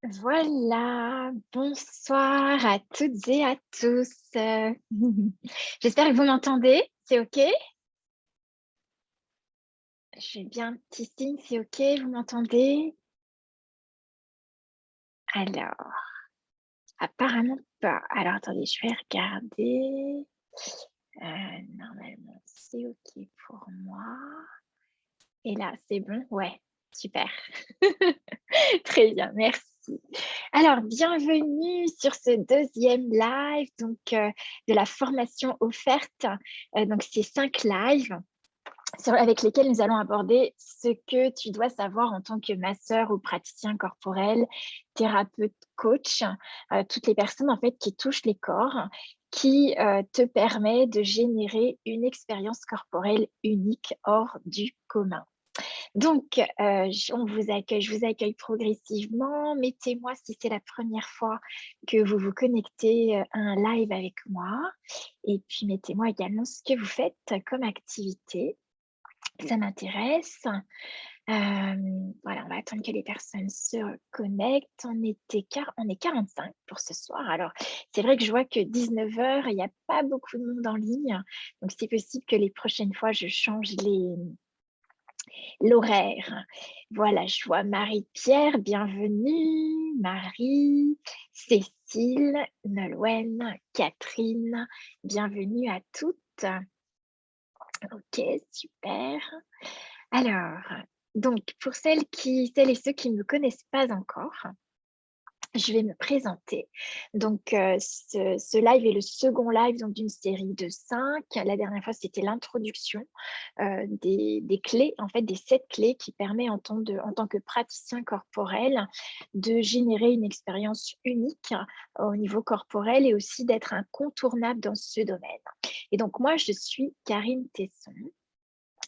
Voilà, bonsoir à toutes et à tous. J'espère que vous m'entendez, c'est OK? Je fais bien un petit signe, c'est OK, vous m'entendez? Alors, apparemment pas. Alors attendez, je vais regarder. Normalement, c'est OK pour moi. Et là, c'est bon? Ouais, super. Très bien, merci. Alors, bienvenue sur ce deuxième live de la formation offerte. Donc, c'est 5 lives avec lesquels nous allons aborder ce que tu dois savoir en tant que masseur ou praticien corporel, thérapeute, coach, toutes les personnes en fait qui touchent les corps, qui te permet de générer une expérience corporelle unique hors du commun. Donc, je vous accueille progressivement. Mettez-moi si c'est la première fois que vous vous connectez, à un live avec moi et puis mettez-moi également ce que vous faites comme activité. Ça m'intéresse. Voilà, on va attendre que les personnes se connectent. On est 45 pour ce soir. Alors, c'est vrai que je vois que 19 h, il y a pas beaucoup de monde en ligne, donc c'est possible que les prochaines fois, je change l'horaire. Voilà, je vois Marie-Pierre, bienvenue, Marie, Cécile, Nolwenn, Catherine, bienvenue à toutes. OK, super. Alors, donc pour celles et ceux qui ne me connaissent pas encore, je vais me présenter. Donc, ce live est le second live donc d'une série de 5. La dernière fois, c'était l'introduction, des clés, en fait, des 7 clés qui permet en tant que praticien corporel, de générer une expérience unique, au niveau corporel et aussi d'être incontournable dans ce domaine. Et donc moi, je suis Karine Tesson.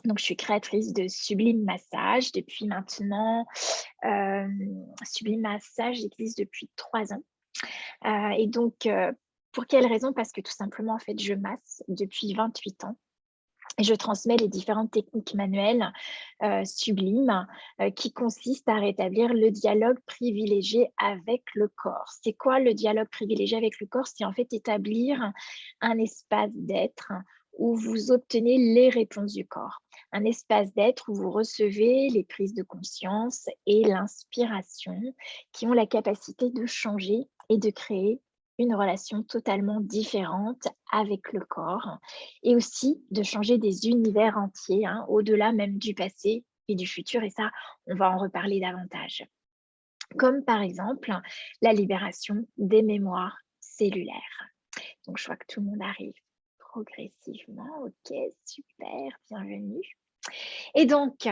Donc je suis créatrice de Sublime Massage depuis maintenant, Sublime Massage existe depuis 3 ans. Et donc, pour quelle raison? Parce que tout simplement, en fait, je masse depuis 28 ans et je transmets les différentes techniques manuelles, sublimes, qui consistent à rétablir le dialogue privilégié avec le corps. C'est quoi le dialogue privilégié avec le corps? C'est en fait établir un espace d'être où vous obtenez les réponses du corps. Un espace d'être où vous recevez les prises de conscience et l'inspiration qui ont la capacité de changer et de créer une relation totalement différente avec le corps et aussi de changer des univers entiers, hein, au-delà même du passé et du futur et ça, on va en reparler davantage. Comme par exemple, la libération des mémoires cellulaires. Donc je vois que tout le monde arrive progressivement. OK, super, bienvenue et donc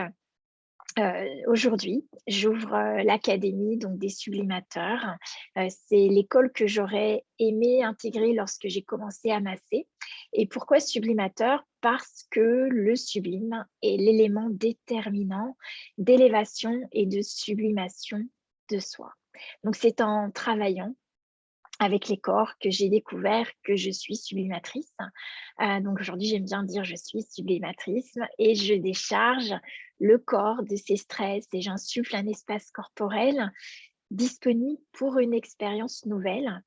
aujourd'hui, j'ouvre, l'académie donc des sublimateurs. C'est l'école que j'aurais aimé intégrer lorsque j'ai commencé à masser et pourquoi sublimateur? Parce que le sublime est l'élément déterminant d'élévation et de sublimation de soi. Donc c'est en travaillant avec les corps que j'ai découvert que je suis sublimatrice. Donc aujourd'hui, j'aime bien dire: «Je suis sublimatrice» et je décharge le corps de ses stress et j'insuffle un espace corporel disponible pour une expérience nouvelle,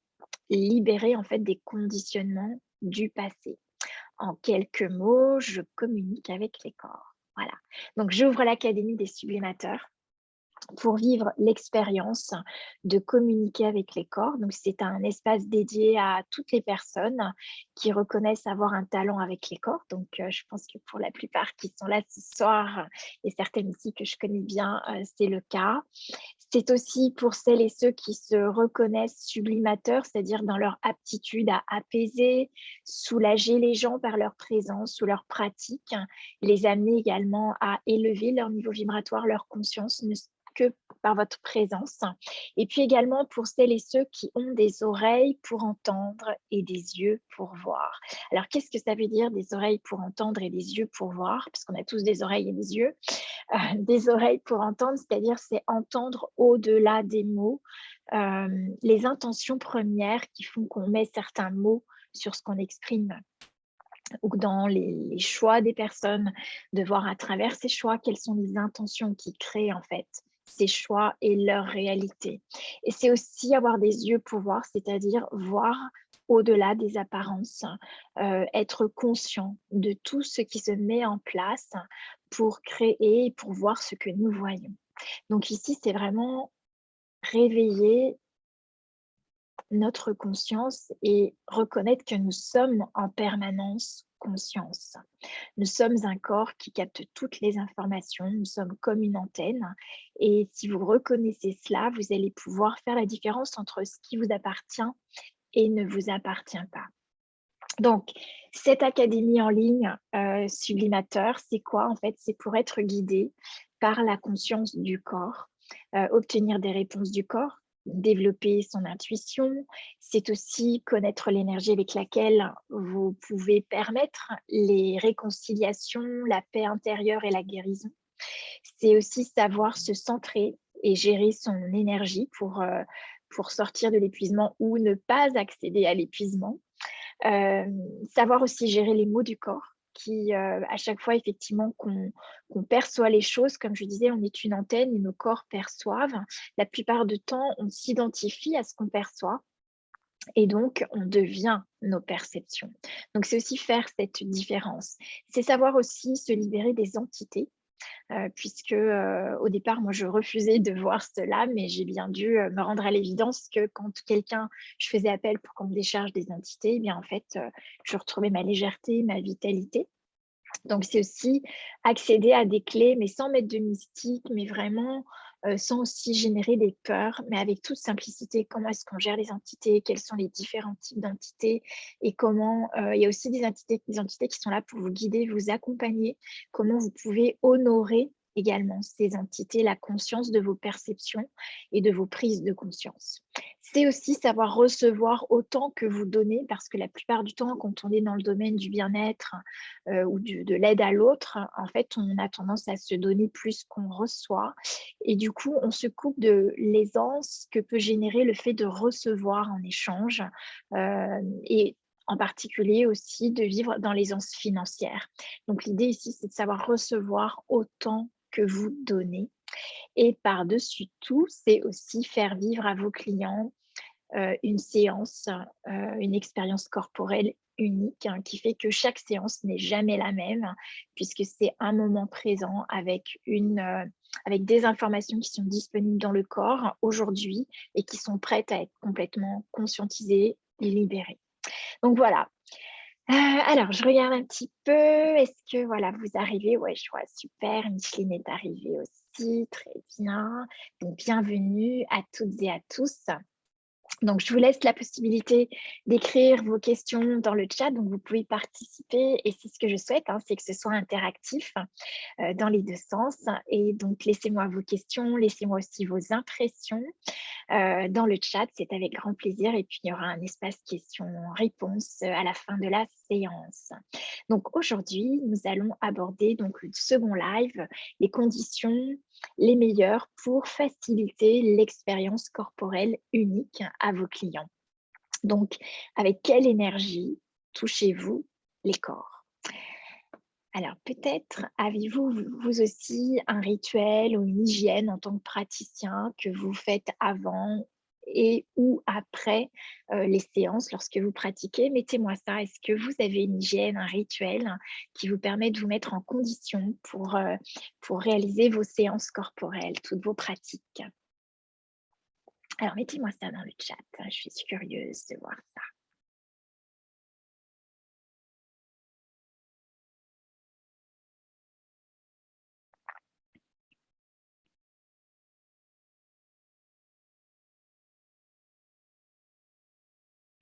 libérée en fait des conditionnements du passé. En quelques mots, je communique avec les corps. Voilà. Donc j'ouvre l'académie des sublimateurs pour vivre l'expérience de communiquer avec les corps. Donc, c'est un espace dédié à toutes les personnes qui reconnaissent avoir un talent avec les corps. Donc, je pense que pour la plupart qui sont là ce soir et certaines aussi que je connais bien, c'est le cas. C'est aussi pour celles et ceux qui se reconnaissent sublimateurs, c'est-à-dire dans leur aptitude à apaiser, soulager les gens par leur présence ou leur pratique, les amener également à élever leur niveau vibratoire, leur conscience, ne que par votre présence. Et puis également pour celles et ceux qui ont des oreilles pour entendre et des yeux pour voir. Alors, qu'est-ce que ça veut dire des oreilles pour entendre et des yeux pour voir? Parce qu'on a tous des oreilles et des yeux. Des oreilles pour entendre, c'est-à-dire c'est entendre au-delà des mots, les intentions premières qui font qu'on met certains mots sur ce qu'on exprime ou dans les choix des personnes, de voir à travers ces choix quelles sont les intentions qui créent en fait ses choix et leur réalité. Et c'est aussi avoir des yeux pour voir, c'est-à-dire voir au-delà des apparences, être conscient de tout ce qui se met en place pour créer et pour voir ce que nous voyons. Donc ici, c'est vraiment réveiller notre conscience et reconnaître que nous sommes en permanence conscience. Nous sommes un corps qui capte toutes les informations, nous sommes comme une antenne et si vous reconnaissez cela, vous allez pouvoir faire la différence entre ce qui vous appartient et ne vous appartient pas. Donc, cette académie en ligne Sublimateur, c'est quoi en fait? C'est pour être guidé par la conscience du corps, obtenir des réponses du corps, développer son intuition. C'est aussi connaître l'énergie avec laquelle vous pouvez permettre les réconciliations, la paix intérieure et la guérison. C'est aussi savoir se centrer et gérer son énergie pour sortir de l'épuisement ou ne pas accéder à l'épuisement. Savoir aussi gérer les mots du corps qui, à chaque fois effectivement qu'on perçoit les choses, comme je disais, on est une antenne et nos corps perçoivent. La plupart du temps, on s'identifie à ce qu'on perçoit et donc on devient nos perceptions. Donc c'est aussi faire cette différence. C'est savoir aussi se libérer des entités puisque au départ, moi, je refusais de voir cela, mais j'ai bien dû me rendre à l'évidence que quand je faisais appel pour qu'on me décharge des entités, eh bien en fait, je retrouvais ma légèreté, ma vitalité. Donc c'est aussi accéder à des clés, mais sans mettre de mystique, mais vraiment sans aussi générer des peurs, mais avec toute simplicité. Comment est-ce qu'on gère les entités? Quels sont les différents types d'entités? Et comment il y a aussi des entités qui sont là pour vous guider, vous accompagner. Comment vous pouvez honorer également ces entités, la conscience de vos perceptions et de vos prises de conscience. C'est aussi savoir recevoir autant que vous donnez, parce que la plupart du temps, quand on est dans le domaine du bien-être, ou de l'aide à l'autre, en fait, on a tendance à se donner plus qu'on reçoit. Et du coup, on se coupe de l'aisance que peut générer le fait de recevoir en échange et en particulier aussi de vivre dans l'aisance financière. Donc l'idée ici, c'est de savoir recevoir autant que vous donnez. Et par-dessus tout, c'est aussi faire vivre à vos clients une séance, une expérience corporelle unique qui fait que chaque séance n'est jamais la même puisque c'est un moment présent avec avec des informations qui sont disponibles dans le corps aujourd'hui et qui sont prêtes à être complètement conscientisées et libérées. Donc voilà. Alors je regarde un petit peu. Est-ce que voilà, vous arrivez? Ouais, je vois super. Micheline est arrivée aussi. Très bien. Donc bienvenue à toutes et à tous. Donc, je vous laisse la possibilité d'écrire vos questions dans le chat, donc vous pouvez participer et c'est ce que je souhaite, c'est que ce soit interactif dans les deux sens. Et donc, laissez-moi vos questions, laissez-moi aussi vos impressions dans le chat, c'est avec grand plaisir. Et puis, il y aura un espace questions-réponses à la fin de la séance. Donc, aujourd'hui, nous allons aborder donc, le second live, les conditions les meilleures pour faciliter l'expérience corporelle unique à vos clients. Donc, avec quelle énergie touchez-vous les corps? Alors, peut-être avez-vous vous aussi un rituel ou une hygiène en tant que praticien que vous faites avant et ou après les séances lorsque vous pratiquez? Mettez-moi ça. Est-ce que vous avez une hygiène, un rituel qui vous permet de vous mettre en condition pour réaliser vos séances corporelles, toutes vos pratiques? Alors, mettez-moi ça dans le chat. Je suis curieuse de voir ça.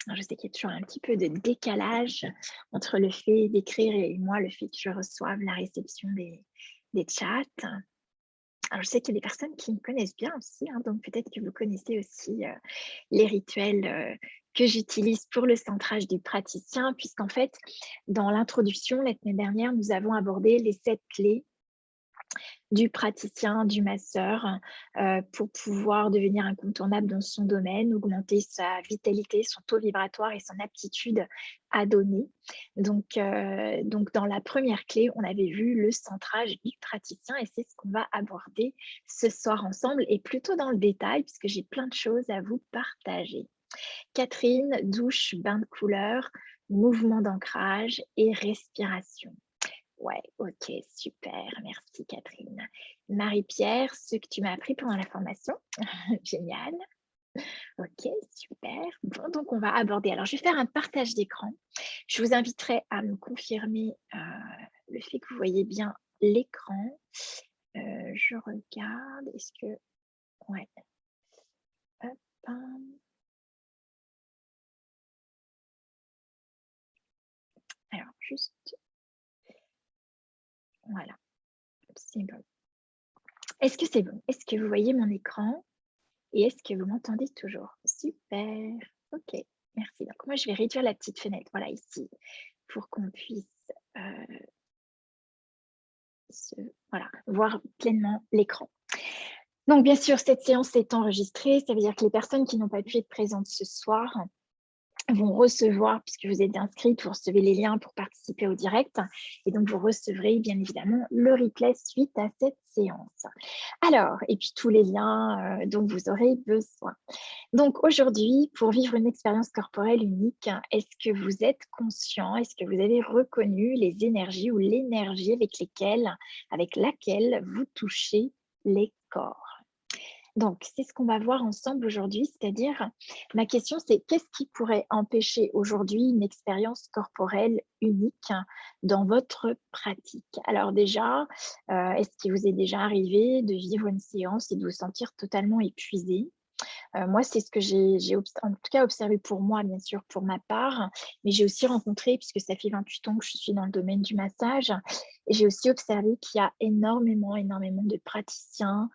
Alors, je sais qu'il y a toujours un petit peu de décalage entre le fait d'écrire et moi, le fait que je reçoive la réception des chats. Alors, je sais qu'il y a des personnes qui me connaissent bien aussi, donc peut-être que vous connaissez aussi les rituels que j'utilise pour le centrage du praticien, puisqu'en fait, dans l'introduction, la semaine dernière, nous avons abordé les 7 clés du praticien, du masseur, pour pouvoir devenir incontournable dans son domaine, augmenter sa vitalité, son taux vibratoire et son aptitude à donner. Donc dans la première clé, on avait vu le centrage du praticien et c'est ce qu'on va aborder ce soir ensemble et plutôt dans le détail puisque j'ai plein de choses à vous partager. Catherine, douche, bain de couleur, mouvement d'ancrage et respiration. Ouais, ok, super, merci Catherine. Marie-Pierre, ce que tu m'as appris pendant la formation, génial. Ok, super. Bon, donc on va aborder. Alors, je vais faire un partage d'écran. Je vous inviterai à me confirmer le fait que vous voyez bien l'écran. Je regarde. Est-ce que... Ouais. Hop. Alors, juste... Voilà. C'est bon. Est-ce que c'est bon? Est-ce que vous voyez mon écran? Et est-ce que vous m'entendez toujours? Super. Ok. Merci. Donc, moi, je vais réduire la petite fenêtre. Voilà, ici, pour qu'on puisse voilà, voir pleinement l'écran. Donc, bien sûr, cette séance est enregistrée. Ça veut dire que les personnes qui n'ont pas pu être présentes ce soir vont recevoir, puisque vous êtes inscrites, vous recevez les liens pour participer au direct. Et donc, vous recevrez bien évidemment le replay suite à cette séance. Alors, et puis tous les liens dont vous aurez besoin. Donc aujourd'hui, pour vivre une expérience corporelle unique, est-ce que vous êtes conscient, est-ce que vous avez reconnu les énergies ou l'énergie avec laquelle vous touchez les corps? Donc, c'est ce qu'on va voir ensemble aujourd'hui, c'est-à-dire, ma question c'est qu'est-ce qui pourrait empêcher aujourd'hui une expérience corporelle unique dans votre pratique? Alors déjà, est-ce qu'il vous est déjà arrivé de vivre une séance et de vous sentir totalement épuisé? Moi, c'est ce que j'ai en tout cas observé pour moi, bien sûr, pour ma part, mais j'ai aussi rencontré, puisque ça fait 28 ans que je suis dans le domaine du massage, et j'ai aussi observé qu'il y a énormément de praticiens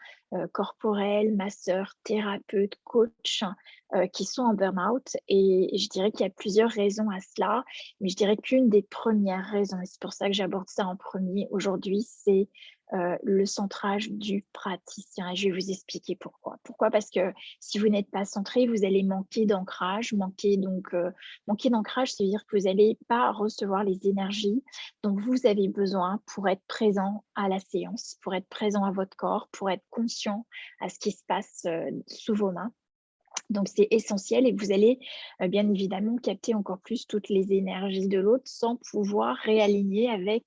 corporels, masseurs, thérapeutes, coachs qui sont en burn-out. Et je dirais qu'il y a plusieurs raisons à cela, mais je dirais qu'une des premières raisons, et c'est pour ça que j'aborde ça en premier aujourd'hui, c'est le centrage du praticien. Et je vais vous expliquer pourquoi. Pourquoi? Parce que si vous n'êtes pas centré, vous allez manquer d'ancrage. Manquer d'ancrage, ça veut dire que vous n'allez pas recevoir les énergies dont vous avez besoin pour être présent à la séance, pour être présent à votre corps, pour être conscient à ce qui se passe sous vos mains. Donc, c'est essentiel et vous allez bien évidemment capter encore plus toutes les énergies de l'autre sans pouvoir réaligner avec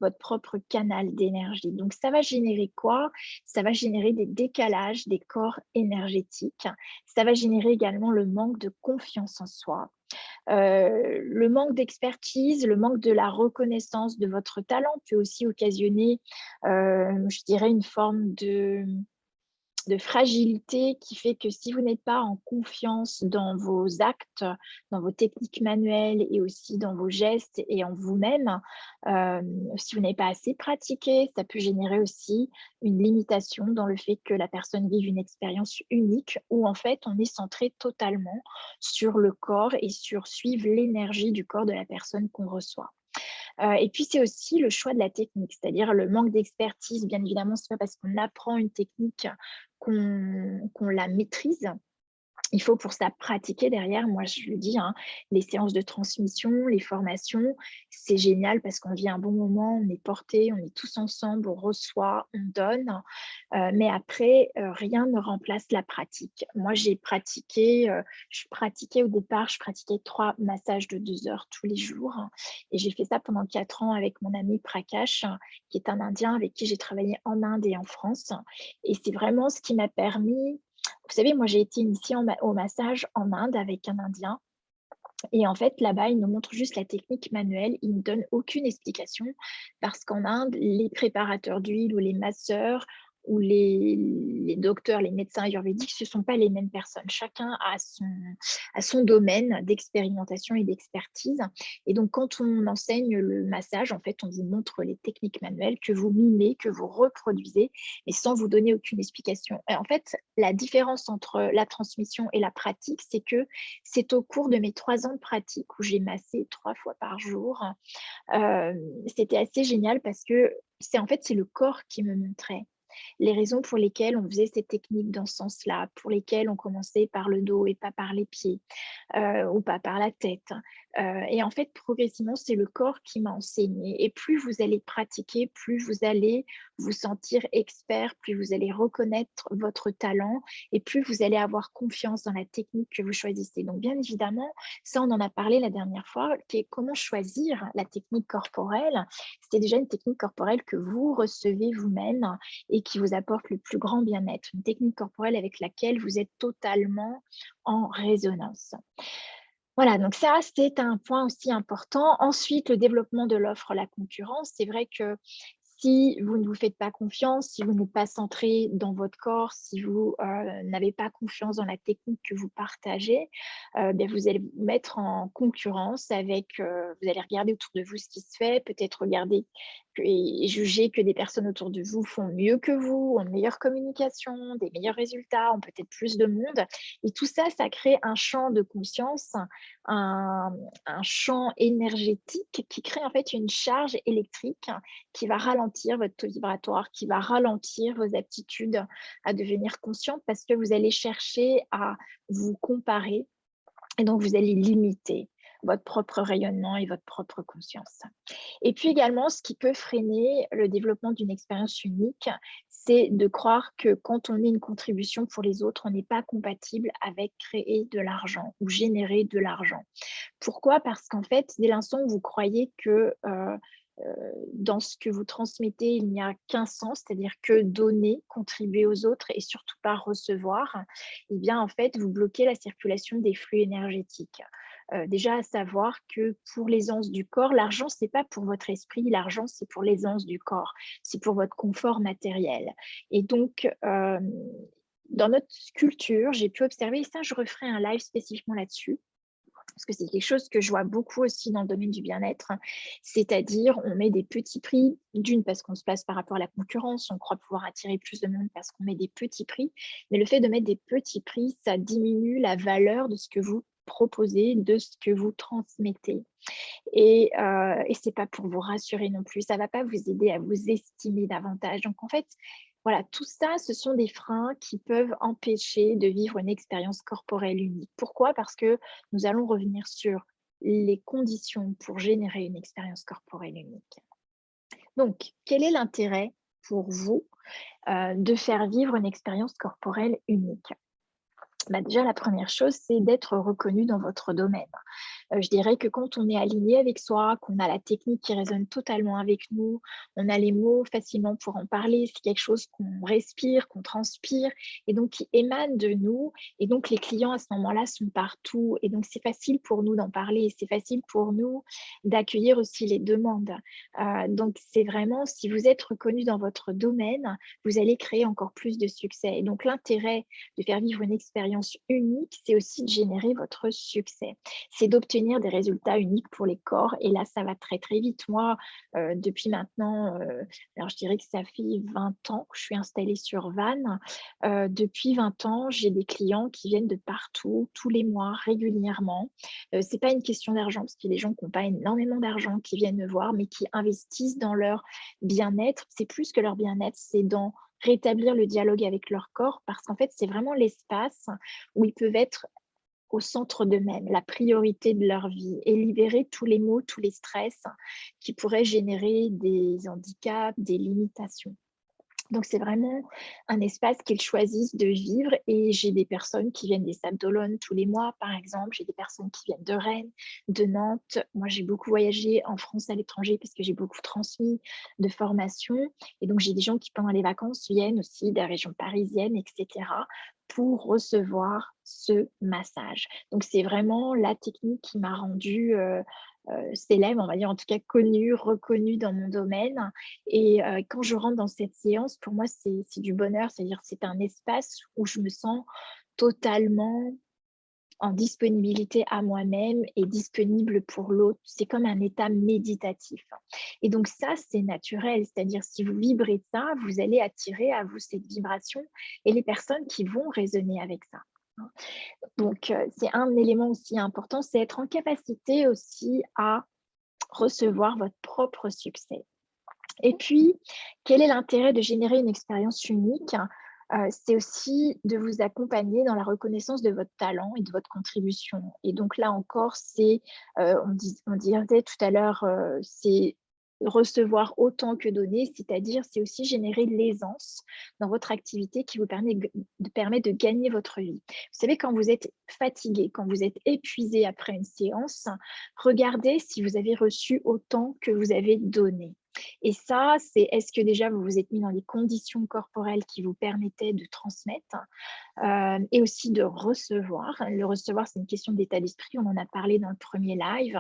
votre propre canal d'énergie. Donc, ça va générer quoi? Ça va générer des décalages des corps énergétiques. Ça va générer également le manque de confiance en soi. Le manque d'expertise, le manque de la reconnaissance de votre talent peut aussi occasionner, je dirais, une forme de fragilité qui fait que si vous n'êtes pas en confiance dans vos actes, dans vos techniques manuelles et aussi dans vos gestes et en vous-même, si vous n'avez pas assez pratiqué, ça peut générer aussi une limitation dans le fait que la personne vive une expérience unique où en fait on est centré totalement sur le corps et sur suivre l'énergie du corps de la personne qu'on reçoit. Et puis, c'est aussi le choix de la technique, c'est-à-dire le manque d'expertise. Bien évidemment, ce n'est pas parce qu'on apprend une technique qu'on la maîtrise. Il faut pour ça pratiquer derrière. Moi, je le dis, hein, les séances de transmission, les formations, c'est génial parce qu'on vit un bon moment, on est porté, on est tous ensemble, on reçoit, on donne. Mais après, rien ne remplace la pratique. Moi, je pratiquais au départ, je pratiquais 3 massages de 2 heures tous les jours. Et j'ai fait ça pendant 4 ans avec mon ami Prakash, qui est un Indien avec qui j'ai travaillé en Inde et en France. Et c'est vraiment ce qui m'a permis. Vous savez, moi, j'ai été initiée au massage en Inde avec un Indien. Et en fait, là-bas, il nous montre juste la technique manuelle. Il ne donne aucune explication parce qu'en Inde, les préparateurs d'huile ou les masseurs ou les docteurs, les médecins ayurvédiques, ce ne sont pas les mêmes personnes. Chacun a son domaine d'expérimentation et d'expertise. Et donc, quand on enseigne le massage, en fait, on vous montre les techniques manuelles que vous mimez, que vous reproduisez, mais sans vous donner aucune explication. Et en fait, la différence entre la transmission et la pratique, c'est que c'est au cours de mes 3 ans de pratique où j'ai massé 3 fois par jour. C'était assez génial parce que En fait, c'est le corps qui me montrait les raisons pour lesquelles on faisait cette technique dans ce sens-là, pour lesquelles on commençait par le dos et pas par les pieds, ou pas par la tête. Et en fait, progressivement, c'est le corps qui m'a enseigné. Et plus vous allez pratiquer, plus vous allez vous sentir expert, plus vous allez reconnaître votre talent et plus vous allez avoir confiance dans la technique que vous choisissez. Donc, bien évidemment, ça, on en a parlé la dernière fois, qui est comment choisir la technique corporelle. C'est déjà une technique corporelle que vous recevez vous-même et qui vous apporte le plus grand bien-être. Une technique corporelle avec laquelle vous êtes totalement en résonance. Voilà, donc ça, c'est un point aussi important. Ensuite, le développement de l'offre, la concurrence. C'est vrai que si vous ne vous faites pas confiance, si vous n'êtes pas centré dans votre corps, si vous n'avez pas confiance dans la technique que vous partagez, ben, vous allez vous mettre en concurrence avec, vous allez regarder autour de vous ce qui se fait, peut-être regarder et juger que des personnes autour de vous font mieux que vous, ont une meilleure communication, des meilleurs résultats, ont peut-être plus de monde. Et tout ça, ça crée un champ de conscience, un, un champ énergétique qui crée en fait une charge électrique qui va ralentir votre taux vibratoire, qui va ralentir vos aptitudes à devenir consciente parce que vous allez chercher à vous comparer et donc vous allez limiter votre propre rayonnement et votre propre conscience. Et puis également, ce qui peut freiner le développement d'une expérience unique, c'est de croire que quand on est une contribution pour les autres, on n'est pas compatible avec créer de l'argent ou générer de l'argent. Pourquoi? Parce qu'en fait, dès l'instant où vous croyez que dans ce que vous transmettez, il n'y a qu'un sens, c'est-à-dire que donner, contribuer aux autres et surtout pas recevoir, eh bien, en fait, vous bloquez la circulation des flux énergétiques. Déjà, à savoir que pour l'aisance du corps, l'argent, c'est pas pour votre esprit, l'argent, c'est pour l'aisance du corps, c'est pour votre confort matériel. Et donc, dans notre culture, j'ai pu observer, et ça, je referai un live spécifiquement là-dessus, parce que c'est quelque chose que je vois beaucoup aussi dans le domaine du bien-être, c'est-à-dire on met des petits prix, d'une parce qu'on se place par rapport à la concurrence, on croit pouvoir attirer plus de monde parce qu'on met des petits prix, mais le fait de mettre des petits prix, ça diminue la valeur de ce que vous proposez, de ce que vous transmettez. Et ce n'est pas pour vous rassurer non plus, ça ne va pas vous aider à vous estimer davantage. Donc en fait, voilà, tout ça, ce sont des freins qui peuvent empêcher de vivre une expérience corporelle unique. Pourquoi? Parce que nous allons revenir sur les conditions pour générer une expérience corporelle unique. Donc, quel est l'intérêt pour vous de faire vivre une expérience corporelle unique? Bah déjà, la première chose, c'est d'être reconnu dans votre domaine. Je dirais que quand on est aligné avec soi, qu'on a la technique qui résonne totalement avec nous, on a les mots facilement pour en parler, c'est quelque chose qu'on respire, qu'on transpire et donc qui émane de nous et donc les clients à ce moment-là sont partout et donc c'est facile pour nous d'en parler, c'est facile pour nous d'accueillir aussi les demandes. Donc c'est vraiment si vous êtes reconnu dans votre domaine, vous allez créer encore plus de succès et donc l'intérêt de faire vivre une expérience unique, c'est aussi de générer votre succès. C'est d'obtenir des résultats uniques pour les corps et là, ça va très, très vite. Moi, depuis maintenant, alors je dirais que ça fait 20 ans que je suis installée sur Vannes. Depuis 20 ans, j'ai des clients qui viennent de partout, tous les mois, régulièrement. C'est pas une question d'argent parce qu'il y a des gens qui n'ont pas énormément d'argent qui viennent me voir, mais qui investissent dans leur bien-être. C'est plus que leur bien-être, c'est dans rétablir le dialogue avec leur corps parce qu'en fait, c'est vraiment l'espace où ils peuvent être au centre d'eux-mêmes, la priorité de leur vie et libérer tous les maux, tous les stress qui pourraient générer des handicaps, des limitations. Donc, c'est vraiment un espace qu'ils choisissent de vivre et j'ai des personnes qui viennent des Sables d'Olonne tous les mois, par exemple. J'ai des personnes qui viennent de Rennes, de Nantes. Moi, j'ai beaucoup voyagé en France, à l'étranger, parce que j'ai beaucoup transmis de formations. Et donc, j'ai des gens qui, pendant les vacances, viennent aussi des régions parisiennes, etc., pour recevoir ce massage. Donc, c'est vraiment la technique qui m'a rendue célèbre, on va dire en tout cas connue, reconnue dans mon domaine. Et quand je rentre dans cette séance, pour moi, c'est du bonheur, c'est-à-dire c'est un espace où je me sens totalement en disponibilité à moi-même et disponible pour l'autre. C'est comme un état méditatif. Et donc ça, c'est naturel, c'est-à-dire si vous vibrez ça, vous allez attirer à vous cette vibration et les personnes qui vont résonner avec ça. Donc, c'est un élément aussi important, c'est être en capacité aussi à recevoir votre propre succès. Et puis, quel est l'intérêt de générer une expérience unique? C'est aussi de vous accompagner dans la reconnaissance de votre talent et de votre contribution. Et donc là encore, c'est, on disait tout à l'heure, c'est recevoir autant que donner, c'est-à-dire c'est aussi générer de l'aisance dans votre activité qui vous permet de gagner votre vie. Vous savez, quand vous êtes fatigué, quand vous êtes épuisé après une séance, regardez si vous avez reçu autant que vous avez donné. Et ça, c'est est-ce que déjà vous vous êtes mis dans les conditions corporelles qui vous permettaient de transmettre, et aussi de recevoir. Le recevoir, c'est une question d'état d'esprit, on en a parlé dans le premier live.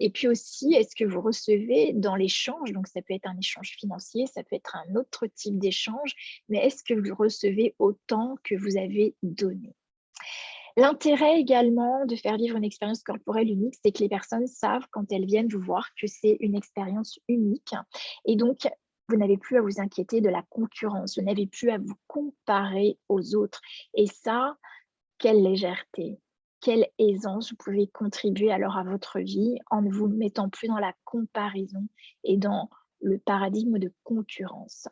Et puis aussi, est-ce que vous recevez dans l'échange, donc ça peut être un échange financier, ça peut être un autre type d'échange, mais est-ce que vous recevez autant que vous avez donné? L'intérêt également de faire vivre une expérience corporelle unique, c'est que les personnes savent quand elles viennent vous voir que c'est une expérience unique et donc vous n'avez plus à vous inquiéter de la concurrence, vous n'avez plus à vous comparer aux autres et ça, quelle légèreté, quelle aisance vous pouvez contribuer alors à votre vie en ne vous mettant plus dans la comparaison et dans le paradigme de concurrence.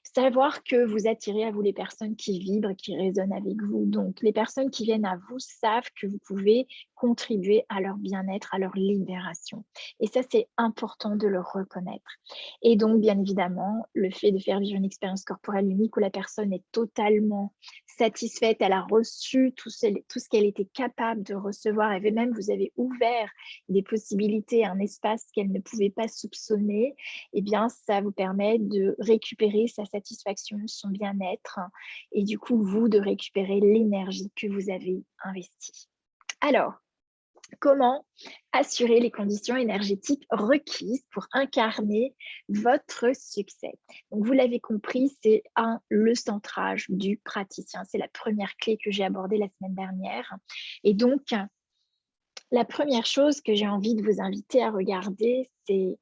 Savoir que vous attirez à vous les personnes qui vibrent, qui résonnent avec vous. Donc, les personnes qui viennent à vous savent que vous pouvez contribuer à leur bien-être, à leur libération. Et ça, c'est important de le reconnaître. Et donc, bien évidemment, le fait de faire vivre une expérience corporelle unique où la personne est totalement satisfaite, elle a reçu tout ce qu'elle était capable de recevoir, et même vous avez ouvert des possibilités, un espace qu'elle ne pouvait pas soupçonner, eh bien, ça vous permet de récupérer sa satisfaction, son bien-être et du coup, vous, de récupérer l'énergie que vous avez investie. Alors, comment assurer les conditions énergétiques requises pour incarner votre succès? Donc, vous l'avez compris, c'est le centrage du praticien. C'est la première clé que j'ai abordée la semaine dernière. Et donc, la première chose que j'ai envie de vous inviter à regarder, c'est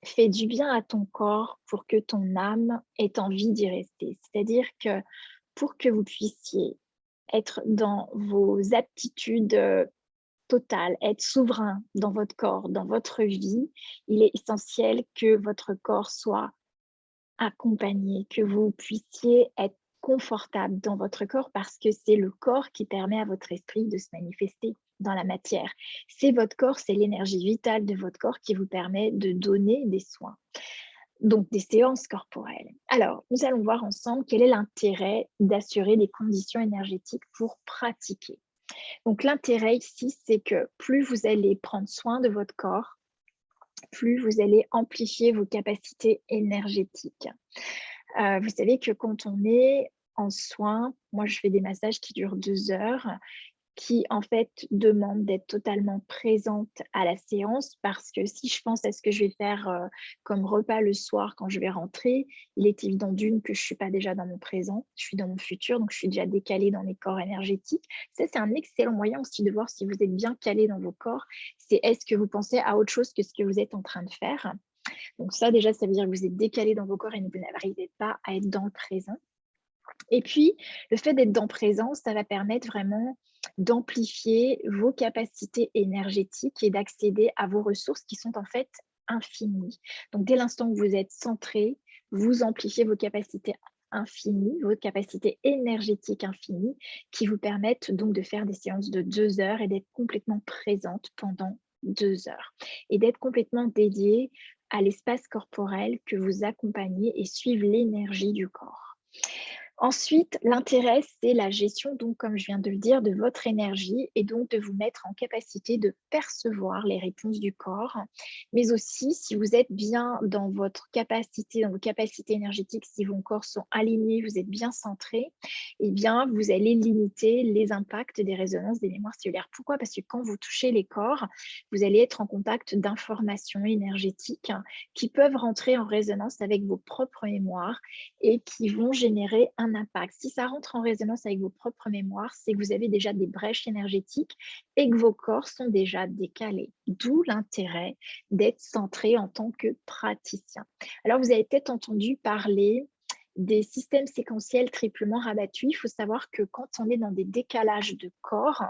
fais du bien à ton corps pour que ton âme ait envie d'y rester. C'est-à-dire que pour que vous puissiez être dans vos aptitudes totales, être souverain dans votre corps, dans votre vie, il est essentiel que votre corps soit accompagné, que vous puissiez être confortable dans votre corps parce que c'est le corps qui permet à votre esprit de se manifester dans la matière. C'est votre corps, c'est l'énergie vitale de votre corps qui vous permet de donner des soins, donc des séances corporelles. Alors, nous allons voir ensemble quel est l'intérêt d'assurer des conditions énergétiques pour pratiquer. Donc l'intérêt ici, c'est que plus vous allez prendre soin de votre corps, plus vous allez amplifier vos capacités énergétiques. Vous savez que quand on est en soins, moi je fais des massages qui durent 2 heures, qui en fait demandent d'être totalement présente à la séance parce que si je pense à ce que je vais faire, comme repas le soir quand je vais rentrer, il est évident d'une que je ne suis pas déjà dans mon présent, je suis dans mon futur, donc je suis déjà décalée dans mes corps énergétiques. Ça, c'est un excellent moyen aussi de voir si vous êtes bien calé dans vos corps. C'est est-ce que vous pensez à autre chose que ce que vous êtes en train de faire? Donc ça déjà, ça veut dire que vous êtes décalé dans vos corps et que vous n'arrivez pas à être dans le présent. Et puis, le fait d'être dans le présent, ça va permettre vraiment d'amplifier vos capacités énergétiques et d'accéder à vos ressources qui sont en fait infinies. Donc, dès l'instant où vous êtes centré, vous amplifiez vos capacités infinies, vos capacités énergétiques infinies qui vous permettent donc de faire des séances de 2 heures et d'être complètement présente pendant 2 heures et d'être complètement dédiée à l'espace corporel que vous accompagnez et suivre l'énergie du corps. Ensuite, l'intérêt, c'est la gestion, donc comme je viens de le dire, de votre énergie et donc de vous mettre en capacité de percevoir les réponses du corps. Mais aussi, si vous êtes bien dans votre capacité, dans vos capacités énergétiques, si vos corps sont alignés, vous êtes bien centré, eh bien, vous allez limiter les impacts des résonances des mémoires cellulaires. Pourquoi? Parce que quand vous touchez les corps, vous allez être en contact d'informations énergétiques qui peuvent rentrer en résonance avec vos propres mémoires et qui vont générer un impact. Si ça rentre en résonance avec vos propres mémoires, c'est que vous avez déjà des brèches énergétiques et que vos corps sont déjà décalés. D'où l'intérêt d'être centré en tant que praticien. Alors, vous avez peut-être entendu parler des systèmes séquentiels triplement rabattus, il faut savoir que quand on est dans des décalages de corps,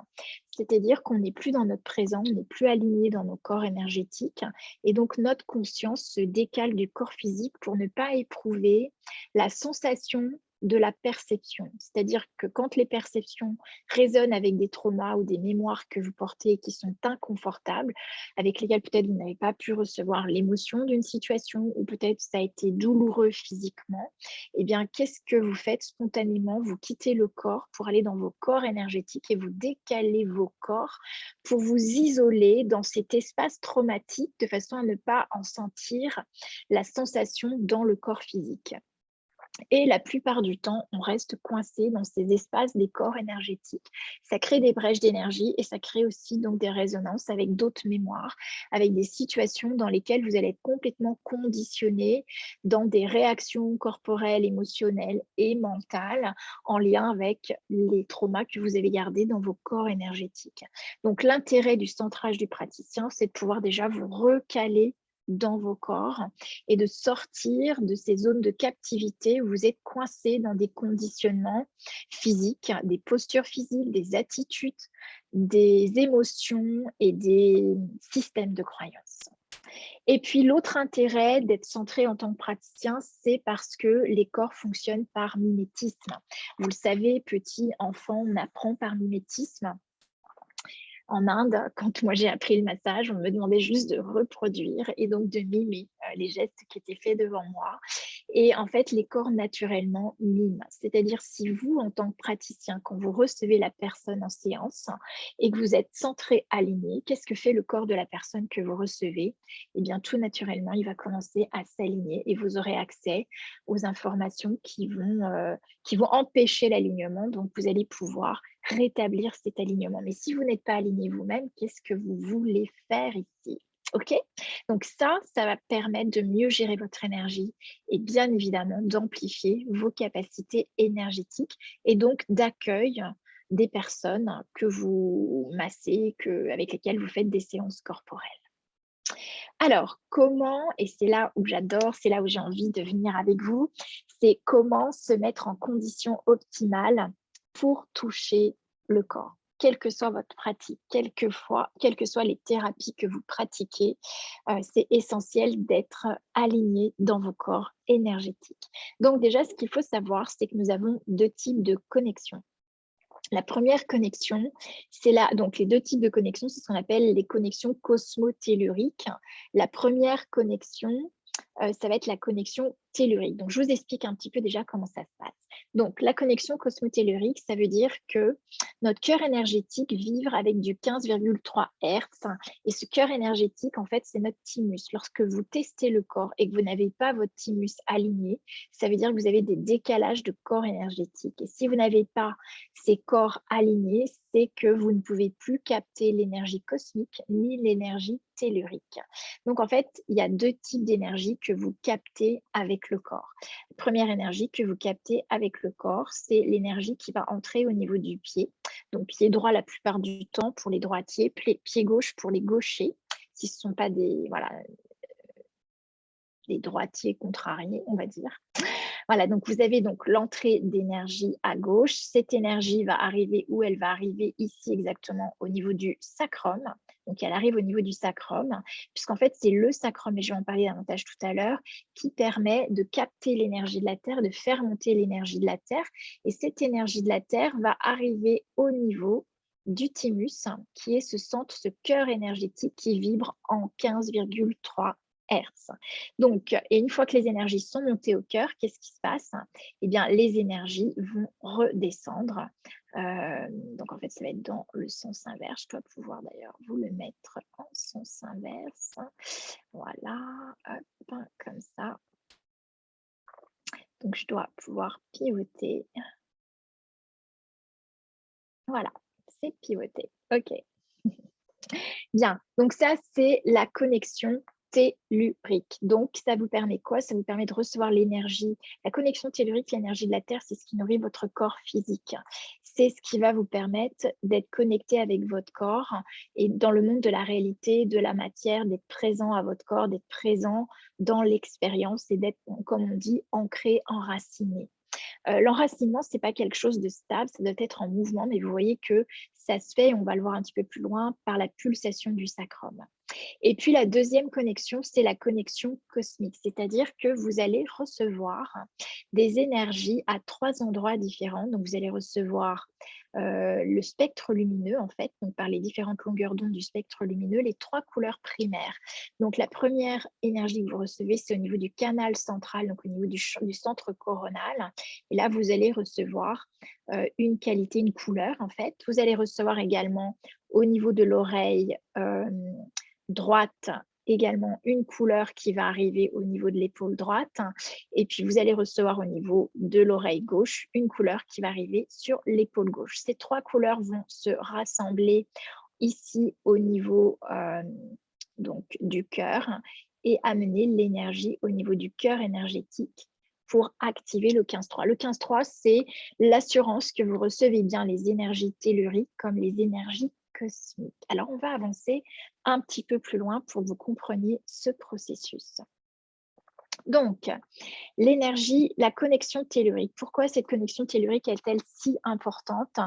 c'est-à-dire qu'on n'est plus dans notre présent, on n'est plus aligné dans nos corps énergétiques, et donc notre conscience se décale du corps physique pour ne pas éprouver la sensation de la perception. C'est-à-dire que quand les perceptions résonnent avec des traumas ou des mémoires que vous portez et qui sont inconfortables, avec lesquelles peut-être vous n'avez pas pu recevoir l'émotion d'une situation ou peut-être ça a été douloureux physiquement, eh bien, qu'est-ce que vous faites spontanément? Vous quittez le corps pour aller dans vos corps énergétiques et vous décalez vos corps pour vous isoler dans cet espace traumatique de façon à ne pas en sentir la sensation dans le corps physique. Et la plupart du temps, on reste coincé dans ces espaces des corps énergétiques. Ça crée des brèches d'énergie et ça crée aussi donc des résonances avec d'autres mémoires, avec des situations dans lesquelles vous allez être complètement conditionné dans des réactions corporelles, émotionnelles et mentales en lien avec les traumas que vous avez gardés dans vos corps énergétiques. Donc l'intérêt du centrage du praticien, c'est de pouvoir déjà vous recaler dans vos corps et de sortir de ces zones de captivité où vous êtes coincé dans des conditionnements physiques, des postures physiques, des attitudes, des émotions et des systèmes de croyances. Et puis l'autre intérêt d'être centré en tant que praticien, c'est parce que les corps fonctionnent par mimétisme. Vous le savez, petit enfant, on apprend par mimétisme. En Inde, quand moi j'ai appris le massage, on me demandait juste de reproduire et donc de mimer les gestes qui étaient faits devant moi. Et en fait, les corps naturellement miment. C'est-à-dire si vous, en tant que praticien, quand vous recevez la personne en séance et que vous êtes centré, aligné, qu'est-ce que fait le corps de la personne que vous recevez? Eh bien, tout naturellement, il va commencer à s'aligner et vous aurez accès aux informations qui vont empêcher l'alignement. Donc, vous allez pouvoir rétablir cet alignement. Mais si vous n'êtes pas aligné vous-même, qu'est-ce que vous voulez faire ici? OK? Donc ça va permettre de mieux gérer votre énergie et bien évidemment d'amplifier vos capacités énergétiques et donc d'accueil des personnes que vous massez, avec lesquelles vous faites des séances corporelles. Alors, comment, et c'est là où j'adore, c'est là où j'ai envie de venir avec vous, c'est comment se mettre en condition optimale pour toucher le corps. Quelle que soit votre pratique, quelles que soient les thérapies que vous pratiquez, c'est essentiel d'être aligné dans vos corps énergétiques. Donc déjà, ce qu'il faut savoir, c'est que nous avons deux types de connexions. La première connexion, c'est là, donc les deux types de connexions, c'est ce qu'on appelle les connexions cosmotelluriques. La première connexion, ça va être la connexion tellurique. Donc, je vous explique un petit peu déjà comment ça se passe. Donc, la connexion cosmotellurique, ça veut dire que notre cœur énergétique vibre avec du 15,3 Hz. Et ce cœur énergétique, en fait, c'est notre thymus. Lorsque vous testez le corps et que vous n'avez pas votre thymus aligné, ça veut dire que vous avez des décalages de corps énergétique. Et si vous n'avez pas ces corps alignés, c'est que vous ne pouvez plus capter l'énergie cosmique ni l'énergie tellurique. Donc, en fait, il y a deux types d'énergie que vous captez avec le corps. La première énergie que vous captez avec le corps, c'est l'énergie qui va entrer au niveau du pied. Donc, pied droit la plupart du temps pour les droitiers, pied gauche pour les gauchers, si ce ne sont pas des droitiers contrariés, on va dire. Voilà, donc vous avez donc l'entrée d'énergie à gauche. Cette énergie va arriver où? Elle va arriver ici exactement au niveau du sacrum. Donc elle arrive au niveau du sacrum, puisqu'en fait c'est le sacrum, et je vais en parler davantage tout à l'heure, qui permet de capter l'énergie de la Terre, de faire monter l'énergie de la Terre. Et cette énergie de la Terre va arriver au niveau du thymus, qui est ce centre, ce cœur énergétique qui vibre en 15,3 Hertz. Donc, et une fois que les énergies sont montées au cœur, qu'est-ce qui se passe? Eh bien, les énergies vont redescendre. Donc, en fait, ça va être dans le sens inverse. Je dois pouvoir d'ailleurs vous le mettre en sens inverse. Voilà, hop, comme ça. Donc, je dois pouvoir pivoter. Voilà, c'est pivoté. OK. Bien, donc ça, c'est la connexion tellurique. Donc, ça vous permet quoi? Ça vous permet de recevoir l'énergie. La connexion tellurique, l'énergie de la Terre, c'est ce qui nourrit votre corps physique. c'est ce qui va vous permettre d'être connecté avec votre corps et dans le monde de la réalité, de la matière, d'être présent à votre corps, d'être présent dans l'expérience et d'être, comme on dit, ancré, enraciné. L'enracinement, c'est pas quelque chose de stable, ça doit être en mouvement, mais vous voyez que ça se fait, on va le voir un petit peu plus loin, par la pulsation du sacrum. Et puis la deuxième connexion, c'est la connexion cosmique, c'est-à-dire que vous allez recevoir des énergies à 3 endroits différents. Donc vous allez recevoir, le spectre lumineux en fait, donc par les différentes longueurs d'onde du spectre lumineux, les 3 couleurs primaires. Donc la première énergie que vous recevez, c'est au niveau du canal central, donc au niveau du centre coronal et là vous allez recevoir, une qualité, une couleur en fait. Vous allez recevoir également au niveau de l'oreille, droite, également une couleur qui va arriver au niveau de l'épaule droite et puis vous allez recevoir au niveau de l'oreille gauche une couleur qui va arriver sur l'épaule gauche. Ces 3 couleurs vont se rassembler ici au niveau, donc du cœur et amener l'énergie au niveau du cœur énergétique pour activer le 15-3. Le 15-3, c'est l'assurance que vous recevez bien les énergies telluriques comme les énergies cosmiques. Alors, on va avancer un petit peu plus loin pour que vous compreniez ce processus. Donc, l'énergie, la connexion tellurique. Pourquoi cette connexion tellurique est-elle si importante?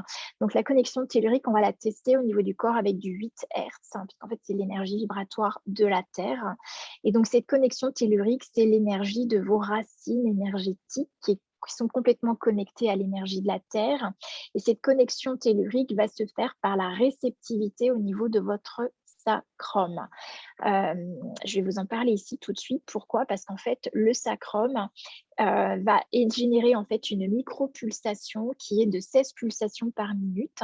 Donc, la connexion tellurique, on va la tester au niveau du corps avec du 8 Hz, puisqu'en fait, c'est l'énergie vibratoire de la Terre. Et donc, cette connexion tellurique, c'est l'énergie de vos racines énergétiques qui sont complètement connectées à l'énergie de la Terre. Et cette connexion tellurique va se faire par la réceptivité au niveau de votre sacrum. Je vais vous en parler ici tout de suite. Pourquoi? Parce qu'en fait, le sacrum va générer en fait une micropulsation qui est de 16 pulsations par minute.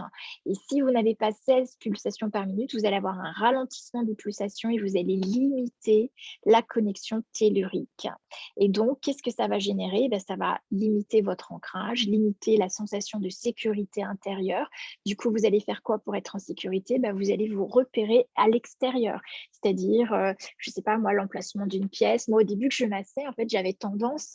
Et si vous n'avez pas 16 pulsations par minute, vous allez avoir un ralentissement des pulsations et vous allez limiter la connexion tellurique. Et donc, qu'est-ce que ça va générer? Ben, ça va limiter votre ancrage, limiter la sensation de sécurité intérieure. Du coup, vous allez faire quoi pour être en sécurité? Ben, vous allez vous repérer à l'extérieur, c'est-à-dire, je ne sais pas moi, l'emplacement d'une pièce. Moi, au début que je massais, en fait, j'avais tendance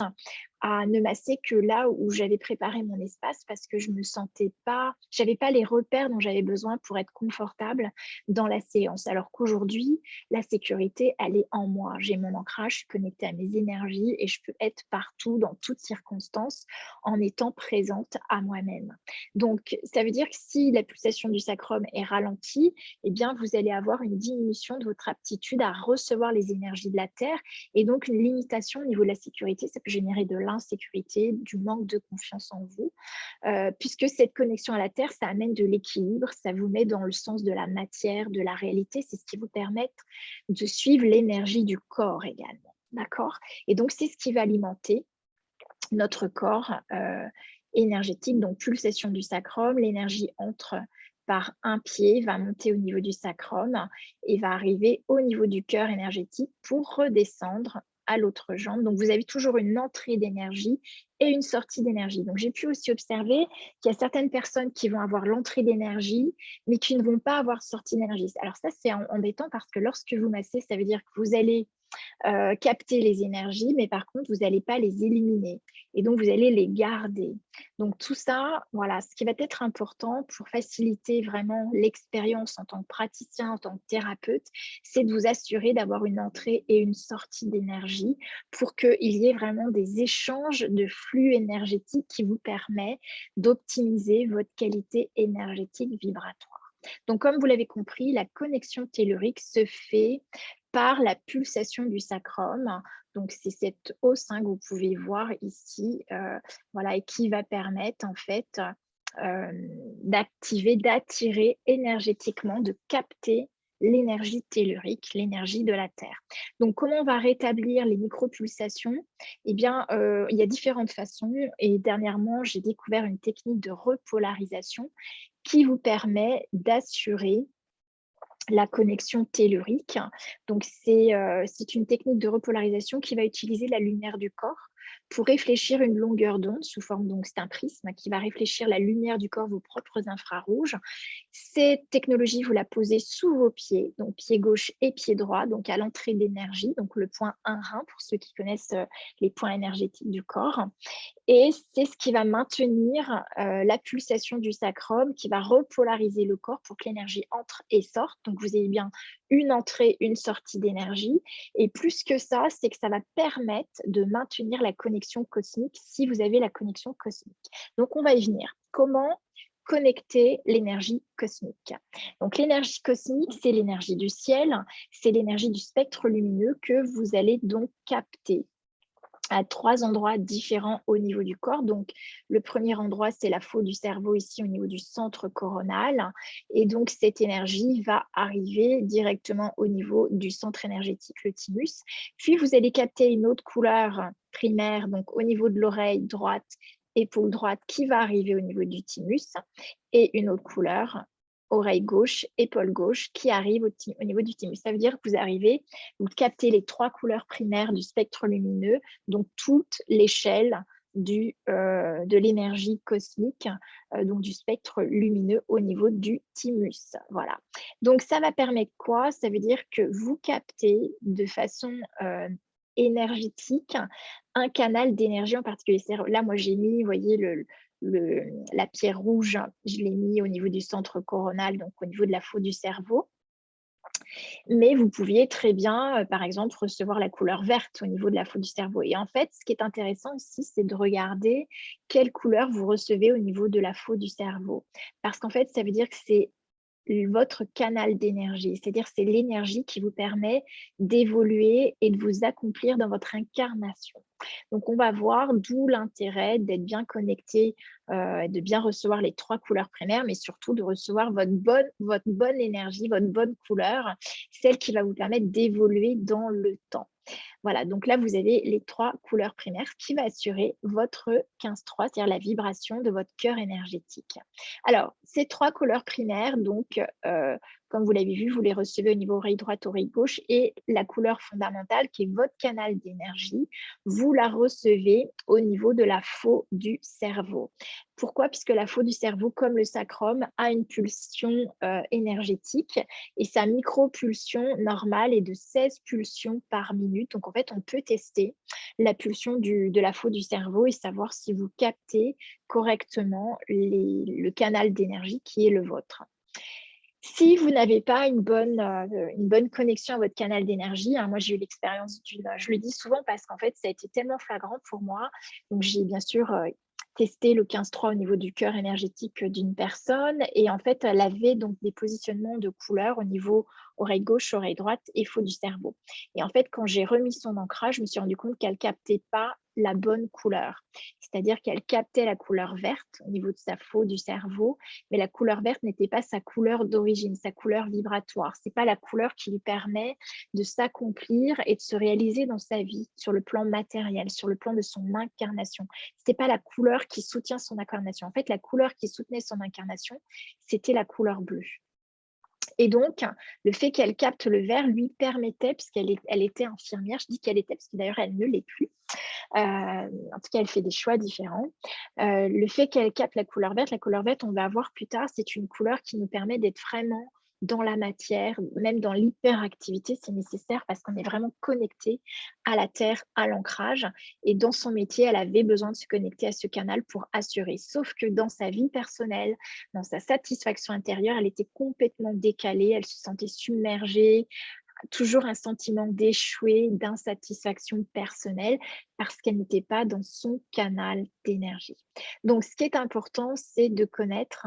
à ne masser que là où j'avais préparé mon espace parce que je me sentais pas, j'avais pas les repères dont j'avais besoin pour être confortable dans la séance. Alors qu'aujourd'hui, la sécurité, elle est en moi. J'ai mon ancrage, je suis connectée à mes énergies et je peux être partout, dans toutes circonstances, en étant présente à moi-même. Donc, ça veut dire que si la pulsation du sacrum est ralentie, eh bien, vous allez avoir une diminution de votre aptitude à recevoir les énergies de la Terre et donc une limitation au niveau de la sécurité. Ça peut générer de l'insécurité, du manque de confiance en vous, puisque cette connexion à la Terre, ça amène de l'équilibre, ça vous met dans le sens de la matière, de la réalité. C'est ce qui vous permet de suivre l'énergie du corps également. D'accord? Et donc, c'est ce qui va alimenter notre corps énergétique, donc pulsation du sacrum, l'énergie entre par un pied, va monter au niveau du sacrum et va arriver au niveau du cœur énergétique pour redescendre à l'autre jambe. Donc, vous avez toujours une entrée d'énergie et une sortie d'énergie. Donc, j'ai pu aussi observer qu'il y a certaines personnes qui vont avoir l'entrée d'énergie, mais qui ne vont pas avoir sortie d'énergie. Alors ça, c'est embêtant parce que lorsque vous massez, ça veut dire que vous allez capter les énergies, mais par contre, vous n'allez pas les éliminer et donc vous allez les garder. Donc tout ça, voilà, ce qui va être important pour faciliter vraiment l'expérience en tant que praticien, en tant que thérapeute, c'est de vous assurer d'avoir une entrée et une sortie d'énergie pour qu'il y ait vraiment des échanges de flux énergétiques qui vous permettent d'optimiser votre qualité énergétique vibratoire. Donc, comme vous l'avez compris, la connexion tellurique se fait par la pulsation du sacrum. Donc, c'est cette hausse que vous pouvez voir ici, voilà, et qui va permettre en fait d'activer, d'attirer énergétiquement, de capter l'énergie tellurique, l'énergie de la Terre. Donc, comment on va rétablir les micropulsations? Eh bien, il y a différentes façons et dernièrement, j'ai découvert une technique de repolarisation qui vous permet d'assurer la connexion tellurique. Donc, c'est une technique de repolarisation qui va utiliser la lumière du corps pour réfléchir une longueur d'onde sous forme, donc c'est un prisme qui va réfléchir la lumière du corps, vos propres infrarouges. Cette technologie, vous la posez sous vos pieds, donc pied gauche et pied droit, donc à l'entrée d'énergie, donc le point 1 rein pour ceux qui connaissent les points énergétiques du corps. Et c'est ce qui va maintenir la pulsation du sacrum, qui va repolariser le corps pour que l'énergie entre et sorte. Donc, vous avez bien une entrée, une sortie d'énergie. Et plus que ça, c'est que ça va permettre de maintenir la connexion cosmique si vous avez la connexion cosmique. Donc, on va y venir. Comment connecter l'énergie cosmique? Donc, l'énergie cosmique, c'est l'énergie du ciel, c'est l'énergie du spectre lumineux que vous allez donc capter à 3 endroits différents au niveau du corps. Donc, le premier endroit, c'est la faute du cerveau ici au niveau du centre coronal. Et donc, cette énergie va arriver directement au niveau du centre énergétique, le thymus. Puis, vous allez capter une autre couleur primaire, donc au niveau de l'oreille droite, épaule droite, qui va arriver au niveau du thymus. Et une autre couleur oreille gauche, épaule gauche, qui arrive au niveau du thymus. Ça veut dire que vous arrivez, vous captez les 3 couleurs primaires du spectre lumineux, donc toute l'échelle de l'énergie cosmique, donc du spectre lumineux au niveau du thymus. Voilà. Donc, ça va permettre quoi? Ça veut dire que vous captez de façon énergétique un canal d'énergie en particulier. Là, moi, j'ai mis, vous voyez, la pierre rouge, je l'ai mis au niveau du centre coronal, donc au niveau de la faute du cerveau. Mais vous pouviez très bien, par exemple, recevoir la couleur verte au niveau de la faute du cerveau. Et en fait, ce qui est intéressant ici, c'est de regarder quelle couleur vous recevez au niveau de la faute du cerveau. Parce qu'en fait, ça veut dire que c'est votre canal d'énergie, c'est-à-dire c'est l'énergie qui vous permet d'évoluer et de vous accomplir dans votre incarnation. Donc, on va voir d'où l'intérêt d'être bien connecté, de bien recevoir les 3 couleurs primaires, mais surtout de recevoir votre bonne énergie, votre bonne couleur, celle qui va vous permettre d'évoluer dans le temps. Voilà, donc là, vous avez les 3 couleurs primaires, ce qui va assurer votre 15-3, c'est-à-dire la vibration de votre cœur énergétique. Alors, ces 3 couleurs primaires, donc, comme vous l'avez vu, vous les recevez au niveau oreille droite, oreille gauche, et la couleur fondamentale, qui est votre canal d'énergie, vous la recevez au niveau de la faute du cerveau. Pourquoi? Puisque la faute du cerveau, comme le sacrum, a une pulsion énergétique, et sa micropulsion normale est de 16 pulsions par minute. Donc, en fait, on peut tester la pulsion de la faute du cerveau et savoir si vous captez correctement le canal d'énergie qui est le vôtre. Si vous n'avez pas une bonne connexion à votre canal d'énergie, moi j'ai eu l'expérience je le dis souvent parce qu'en fait ça a été tellement flagrant pour moi. Donc j'ai bien sûr testé le 15-3 au niveau du cœur énergétique d'une personne, et en fait elle avait donc des positionnements de couleurs au niveau oreille gauche, oreille droite et faux du cerveau. Et en fait quand j'ai remis son ancrage, je me suis rendu compte qu'elle captait pas la bonne couleur. C'est-à-dire qu'elle captait la couleur verte au niveau de sa faux du cerveau, mais la couleur verte n'était pas sa couleur d'origine, sa couleur vibratoire. C'est pas la couleur qui lui permet de s'accomplir et de se réaliser dans sa vie, sur le plan matériel, sur le plan de son incarnation. C'était pas la couleur qui soutient son incarnation. En fait, la couleur qui soutenait son incarnation, c'était la couleur bleue. Et donc, le fait qu'elle capte le vert lui permettait, puisqu'elle était infirmière, je dis qu'elle était, parce que d'ailleurs, elle ne l'est plus. En tout cas, elle fait des choix différents. Le fait qu'elle capte la couleur verte, on va voir plus tard, c'est une couleur qui nous permet d'être vraiment dans la matière, même dans l'hyperactivité, c'est nécessaire parce qu'on est vraiment connecté à la terre, à l'ancrage. Et dans son métier, elle avait besoin de se connecter à ce canal pour assurer. Sauf que dans sa vie personnelle, dans sa satisfaction intérieure, elle était complètement décalée, elle se sentait submergée, toujours un sentiment d'échouer, d'insatisfaction personnelle parce qu'elle n'était pas dans son canal d'énergie. Donc, ce qui est important, c'est de connaître,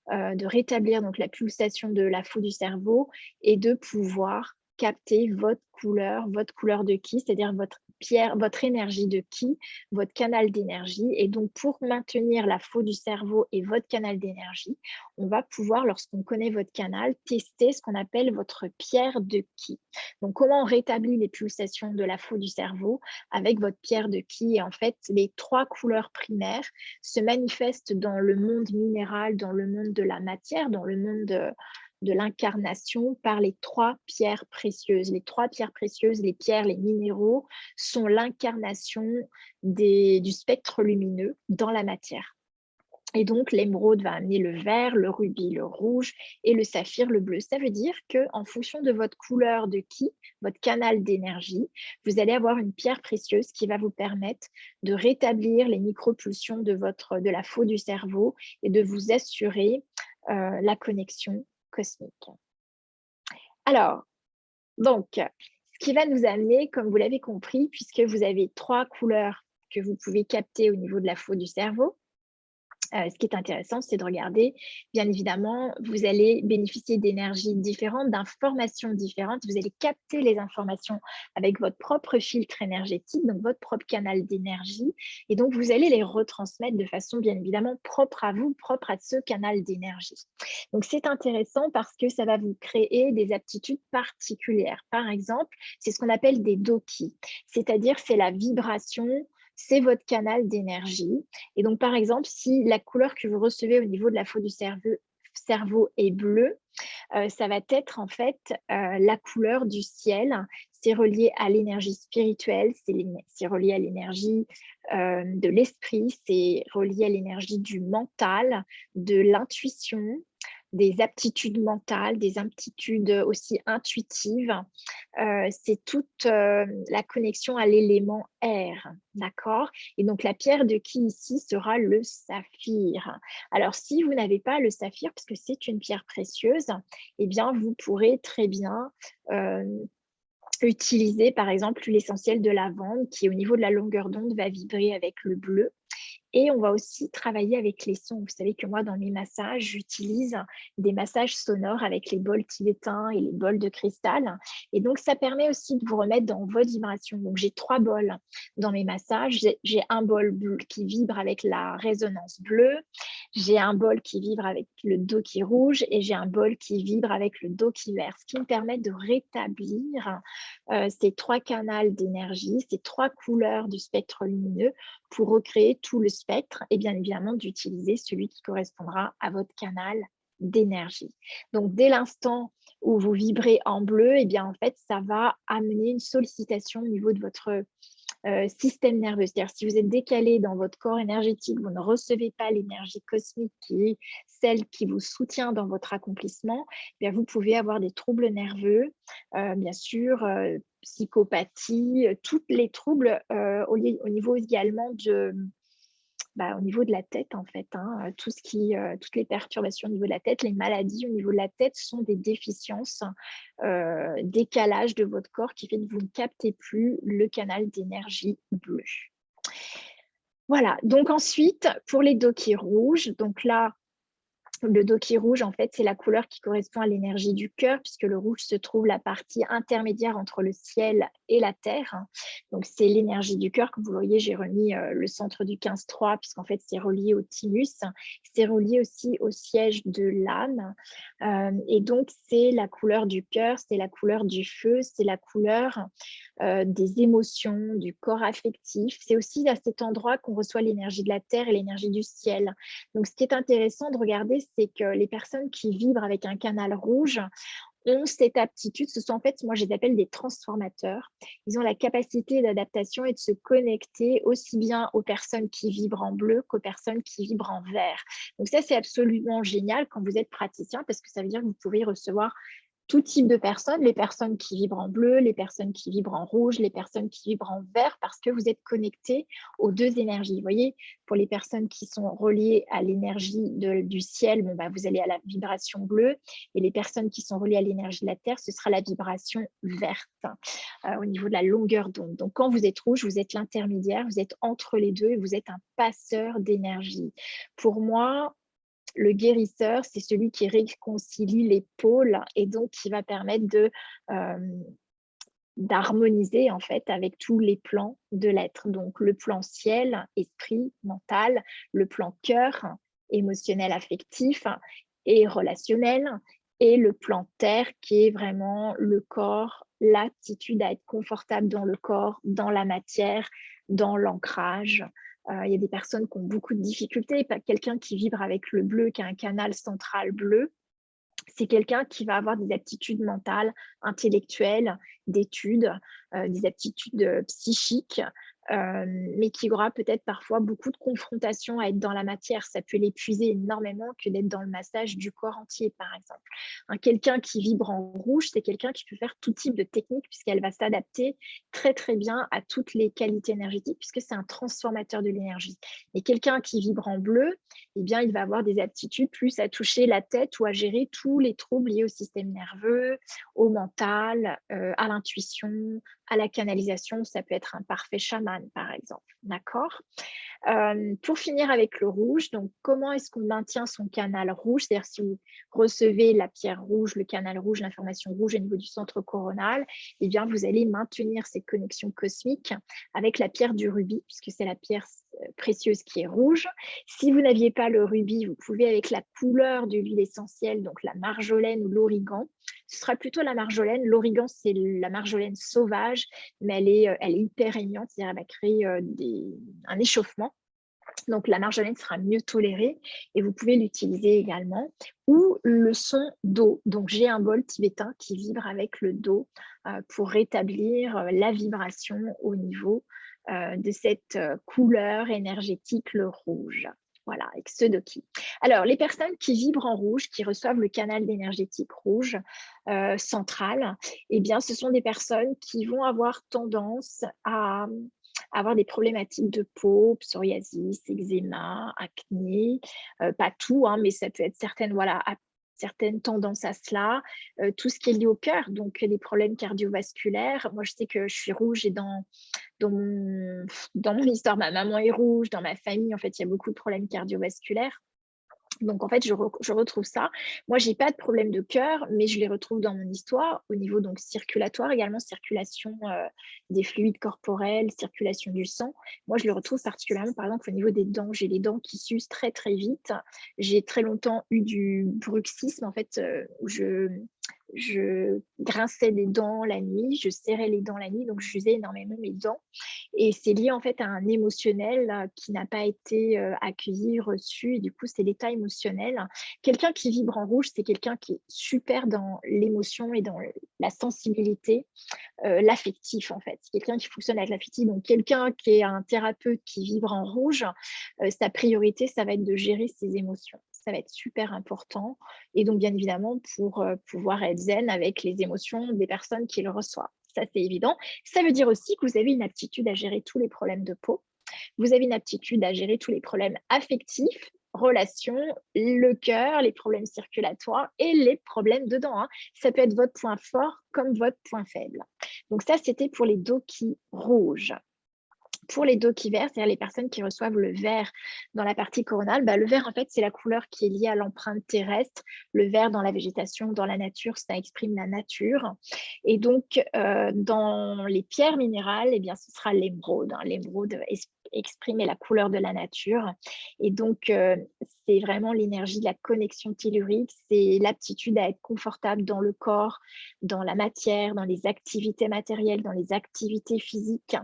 de rétablir donc la pulsation de la faute du cerveau et de pouvoir capter votre couleur de ki, c'est-à-dire votre énergie de ki, votre canal d'énergie. Et donc, pour maintenir la faute du cerveau et votre canal d'énergie, on va pouvoir, lorsqu'on connaît votre canal, tester ce qu'on appelle votre pierre de ki. Donc, comment on rétablit les pulsations de la faute du cerveau avec votre pierre de ki? Et en fait, les 3 couleurs primaires se manifestent dans le monde minéral, dans le monde de la matière, dans le monde de l'incarnation par les 3 pierres précieuses. Les 3 pierres précieuses, les pierres, les minéraux, sont l'incarnation du spectre lumineux dans la matière. Et donc, l'émeraude va amener le vert, le rubis, le rouge et le saphir, le bleu. Ça veut dire qu'en fonction de votre couleur de ki, votre canal d'énergie, vous allez avoir une pierre précieuse qui va vous permettre de rétablir les micropulsions de la faux du cerveau et de vous assurer la connexion cosmique. Alors, donc, ce qui va nous amener, comme vous l'avez compris, puisque vous avez 3 couleurs que vous pouvez capter au niveau de la faux du cerveau, ce qui est intéressant, c'est de regarder, bien évidemment, vous allez bénéficier d'énergies différentes, d'informations différentes. Vous allez capter les informations avec votre propre filtre énergétique, donc votre propre canal d'énergie. Et donc, vous allez les retransmettre de façon, bien évidemment, propre à vous, propre à ce canal d'énergie. Donc, c'est intéressant parce que ça va vous créer des aptitudes particulières. Par exemple, c'est ce qu'on appelle des doki, c'est-à-dire c'est la vibration, c'est votre canal d'énergie. Et donc, par exemple, si la couleur que vous recevez au niveau de la faux du cerveau est bleue, ça va être en fait la couleur du ciel. C'est relié à l'énergie spirituelle, c'est relié à l'énergie de l'esprit, c'est relié à l'énergie du mental, de l'intuition, des aptitudes mentales, des aptitudes aussi intuitives. C'est toute la connexion à l'élément air, d'accord? Et donc, la pierre de ki ici sera le saphir. Alors, si vous n'avez pas le saphir, parce que c'est une pierre précieuse, eh bien, vous pourrez très bien utiliser, par exemple, l'essentiel de lavande qui, au niveau de la longueur d'onde, va vibrer avec le bleu. Et on va aussi travailler avec les sons. Vous savez que moi, dans mes massages, j'utilise des massages sonores avec les bols tibétains et les bols de cristal. Et donc, ça permet aussi de vous remettre dans votre vibration. Donc, j'ai 3 bols dans mes massages. J'ai un bol bleu qui vibre avec la résonance bleue. J'ai un bol qui vibre avec le doki rouge et j'ai un bol qui vibre avec le doki vert, ce qui me permet de rétablir ces 3 canaux d'énergie, ces 3 couleurs du spectre lumineux pour recréer tout le spectre et bien évidemment d'utiliser celui qui correspondra à votre canal d'énergie. Donc, dès l'instant où vous vibrez en bleu, eh bien, en fait, ça va amener une sollicitation au niveau de votre système nerveux. C'est-à-dire, si vous êtes décalé dans votre corps énergétique, vous ne recevez pas l'énergie cosmique qui est celle qui vous soutient dans votre accomplissement, eh bien, vous pouvez avoir des troubles nerveux, bien sûr, psychopathie, tous les troubles au niveau également au niveau de la tête, en fait, hein, toutes les perturbations au niveau de la tête, les maladies au niveau de la tête sont des déficiences, décalage de votre corps qui fait que vous ne captez plus le canal d'énergie bleu. Voilà, donc ensuite, pour les doki rouges, donc là, le doki rouge, en fait, c'est la couleur qui correspond à l'énergie du cœur, puisque le rouge se trouve la partie intermédiaire entre le ciel et la terre. Donc, c'est l'énergie du cœur. Comme vous voyez, j'ai remis le centre du 15-3, puisqu'en fait, c'est relié au thymus. C'est relié aussi au siège de l'âme. Et donc, c'est la couleur du cœur, c'est la couleur du feu, c'est la couleur des émotions, du corps affectif. C'est aussi à cet endroit qu'on reçoit l'énergie de la terre et l'énergie du ciel. Donc, ce qui est intéressant de regarder, c'est que les personnes qui vibrent avec un canal rouge ont cette aptitude, ce sont en fait, moi je les appelle des transformateurs. Ils ont la capacité d'adaptation et de se connecter aussi bien aux personnes qui vibrent en bleu qu'aux personnes qui vibrent en vert. Donc ça, c'est absolument génial quand vous êtes praticien parce que ça veut dire que vous pouvez recevoir tout type de personnes, les personnes qui vibrent en bleu, les personnes qui vibrent en rouge, les personnes qui vibrent en vert, parce que vous êtes connectés aux 2 énergies. Vous voyez, pour les personnes qui sont reliées à l'énergie du ciel, vous allez à la vibration bleue, et les personnes qui sont reliées à l'énergie de la terre, ce sera la vibration verte au niveau de la longueur d'onde. Donc, quand vous êtes rouge, vous êtes l'intermédiaire, vous êtes entre les deux et vous êtes un passeur d'énergie. Pour moi, le guérisseur, c'est celui qui réconcilie les pôles et donc qui va permettre d'harmoniser en fait avec tous les plans de l'être. Donc le plan ciel, esprit, mental, le plan cœur, émotionnel, affectif et relationnel, et le plan terre qui est vraiment le corps, l'aptitude à être confortable dans le corps, dans la matière, dans l'ancrage. Il y a des personnes qui ont beaucoup de difficultés. Quelqu'un qui vibre avec le bleu, qui a un canal central bleu, c'est quelqu'un qui va avoir des aptitudes mentales, intellectuelles, d'études, des aptitudes psychiques, mais qui aura peut-être parfois beaucoup de confrontation à être dans la matière. Ça peut l'épuiser énormément que d'être dans le massage du corps entier, par exemple. Quelqu'un qui vibre en rouge, c'est quelqu'un qui peut faire tout type de technique puisqu'elle va s'adapter très très bien à toutes les qualités énergétiques puisque c'est un transformateur de l'énergie. Et quelqu'un qui vibre en bleu, eh bien, il va avoir des aptitudes plus à toucher la tête ou à gérer tous les troubles liés au système nerveux, au mental, à l'intuition, à la canalisation. Ça peut être un parfait chaman, par exemple. D'accord? Pour finir avec le rouge, donc comment est-ce qu'on maintient son canal rouge? C'est-à-dire si vous recevez la pierre rouge, le canal rouge, l'information rouge au niveau du centre coronal, eh bien, vous allez maintenir cette connexion cosmique avec la pierre du rubis, puisque c'est la pierre précieuse qui est rouge. Si vous n'aviez pas le rubis, vous pouvez avec la couleur de l'huile essentielle, donc la marjolaine ou l'origan. Ce sera plutôt la marjolaine. L'origan, c'est la marjolaine sauvage, mais elle est hyper régnante, c'est-à-dire elle va créer un échauffement. Donc, la marjolaine sera mieux tolérée et vous pouvez l'utiliser également. Ou le son Do. Donc, j'ai un bol tibétain qui vibre avec le Do pour rétablir la vibration au niveau de cette couleur énergétique, le rouge. Voilà, avec ce Doki. Alors, les personnes qui vibrent en rouge, qui reçoivent le canal d'énergétique rouge central, eh bien, ce sont des personnes qui vont avoir tendance à avoir des problématiques de peau, psoriasis, eczéma, acné, pas tout, hein, mais ça peut être certaines tendances à cela, tout ce qui est lié au cœur, donc les problèmes cardiovasculaires. Moi, je sais que je suis rouge et dans mon histoire, ma maman est rouge, dans ma famille, en fait, il y a beaucoup de problèmes cardiovasculaires. Donc, en fait, je retrouve ça. Moi, j'ai pas de problème de cœur, mais je les retrouve dans mon histoire au niveau donc circulatoire également, circulation des fluides corporels, circulation du sang. Moi, je le retrouve particulièrement, par exemple, au niveau des dents. J'ai les dents qui s'usent très, très vite. J'ai très longtemps eu du bruxisme, en fait, où je grinçais des dents la nuit, je serrais les dents la nuit, donc j'usais énormément mes dents. Et c'est lié en fait à un émotionnel qui n'a pas été accueilli, reçu. Et du coup, c'est l'état émotionnel. Quelqu'un qui vibre en rouge, c'est quelqu'un qui est super dans l'émotion et dans la sensibilité, l'affectif en fait. C'est quelqu'un qui fonctionne avec l'affectif. Donc, quelqu'un qui est un thérapeute qui vibre en rouge, sa priorité, ça va être de gérer ses émotions. Ça va être super important. Et donc, bien évidemment, pour pouvoir être zen avec les émotions des personnes qui le reçoivent. Ça, c'est évident. Ça veut dire aussi que vous avez une aptitude à gérer tous les problèmes de peau. Vous avez une aptitude à gérer tous les problèmes affectifs, relations, le cœur, les problèmes circulatoires et les problèmes de dents, hein. Ça peut être votre point fort comme votre point faible. Donc ça, c'était pour les doki rouges. Pour les doki verts, c'est-à-dire les personnes qui reçoivent le vert dans la partie coronale, le vert, en fait, c'est la couleur qui est liée à l'empreinte terrestre. Le vert dans la végétation, dans la nature, ça exprime la nature. Et donc, dans les pierres minérales, eh bien, ce sera l'émeraude. L'émeraude exprimer la couleur de la nature. Et donc, c'est vraiment l'énergie de la connexion tellurique, c'est l'aptitude à être confortable dans le corps, dans la matière, dans les activités matérielles, dans les activités physiques,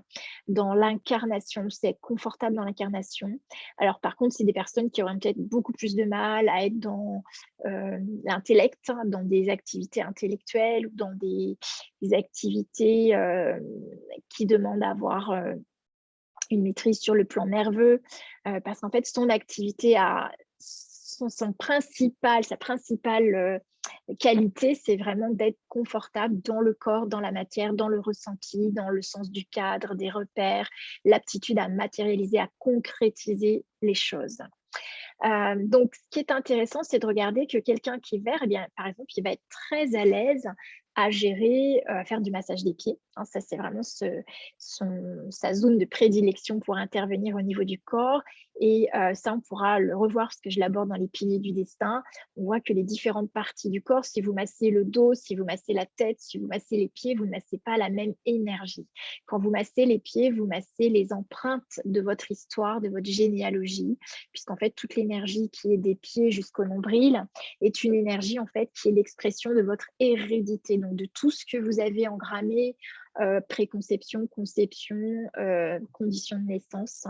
dans l'incarnation, c'est être confortable dans l'incarnation. Alors, par contre, c'est des personnes qui auraient peut-être beaucoup plus de mal à être dans l'intellect, hein, dans des activités intellectuelles ou dans des activités qui demandent à avoir une maîtrise sur le plan nerveux, parce qu'en fait, son activité sa principale qualité, c'est vraiment d'être confortable dans le corps, dans la matière, dans le ressenti, dans le sens du cadre, des repères, l'aptitude à matérialiser, à concrétiser les choses. Donc, ce qui est intéressant, c'est de regarder que quelqu'un qui est vert, eh bien, par exemple, il va être très à l'aise à gérer, à faire du massage des pieds, hein. Ça, c'est vraiment sa zone de prédilection pour intervenir au niveau du corps. Et ça, on pourra le revoir parce que je l'aborde dans les piliers du destin. On voit que les différentes parties du corps, si vous massez le dos, si vous massez la tête, si vous massez les pieds, vous ne massez pas la même énergie. Quand vous massez les pieds, vous massez les empreintes de votre histoire, de votre généalogie, puisqu'en fait, toute l'énergie qui est des pieds jusqu'au nombril est une énergie en fait qui est l'expression de votre hérédité, donc de tout ce que vous avez engrammé, préconception, conception, conditions de naissance.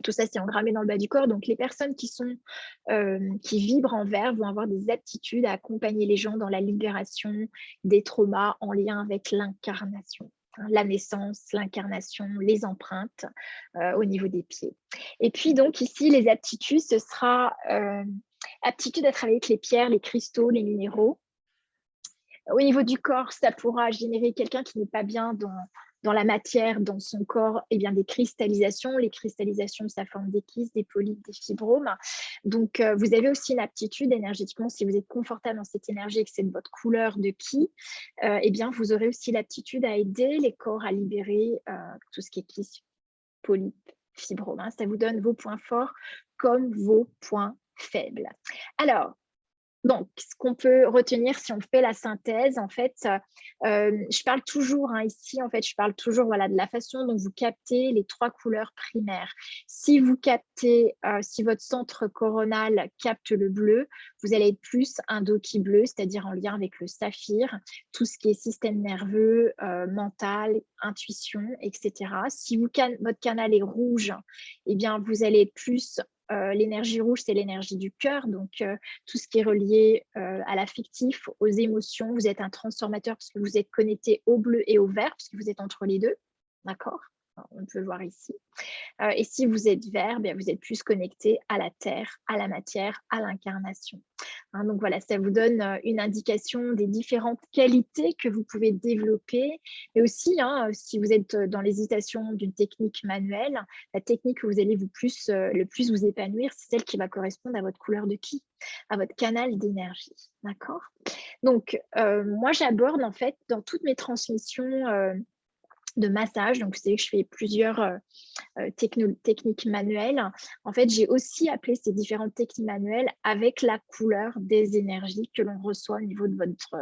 Tout ça, c'est engrammé dans le bas du corps. Donc, les personnes qui vibrent en vert vont avoir des aptitudes à accompagner les gens dans la libération des traumas en lien avec l'incarnation, hein, la naissance, l'incarnation, les empreintes au niveau des pieds. Et puis, donc, ici, les aptitudes, ce sera aptitude à travailler avec les pierres, les cristaux, les minéraux. Au niveau du corps, ça pourra générer quelqu'un qui n'est pas bien dans la matière, dans son corps, eh bien, des cristallisations. Les cristallisations, ça forme des kystes, des polypes, des fibromes. Donc, vous avez aussi une aptitude énergétiquement, si vous êtes confortable dans cette énergie et que c'est de votre couleur de ki, eh bien, vous aurez aussi l'aptitude à aider les corps à libérer tout ce qui est kystes, polypes, fibromes, hein. Ça vous donne vos points forts comme vos points faibles. Alors, donc, ce qu'on peut retenir si on fait la synthèse, en fait, je parle toujours, hein, ici, en fait, je parle toujours voilà, de la façon dont vous captez les 3 couleurs primaires. Si vous captez, si votre centre coronal capte le bleu, vous allez être plus un doki bleu, c'est-à-dire en lien avec le saphir, tout ce qui est système nerveux, mental, intuition, etc. Si votre canal est rouge, eh bien, vous allez être plus l'énergie rouge, c'est l'énergie du cœur, donc tout ce qui est relié à l'affectif, aux émotions. Vous êtes un transformateur parce que vous êtes connecté au bleu et au vert, parce que vous êtes entre les deux, d'accord? On peut voir ici. Et si vous êtes vert, bien, vous êtes plus connecté à la terre, à la matière, à l'incarnation. Hein, donc voilà, ça vous donne une indication des différentes qualités que vous pouvez développer, mais aussi, hein, si vous êtes dans l'hésitation d'une technique manuelle, la technique que vous allez le plus vous épanouir, c'est celle qui va correspondre à votre couleur de ki, à votre canal d'énergie. D'accord? Donc, moi, j'aborde en fait dans toutes mes transmissions de massage, donc vous savez que je fais plusieurs techniques manuelles. En fait, j'ai aussi appelé ces différentes techniques manuelles avec la couleur des énergies que l'on reçoit au niveau de votre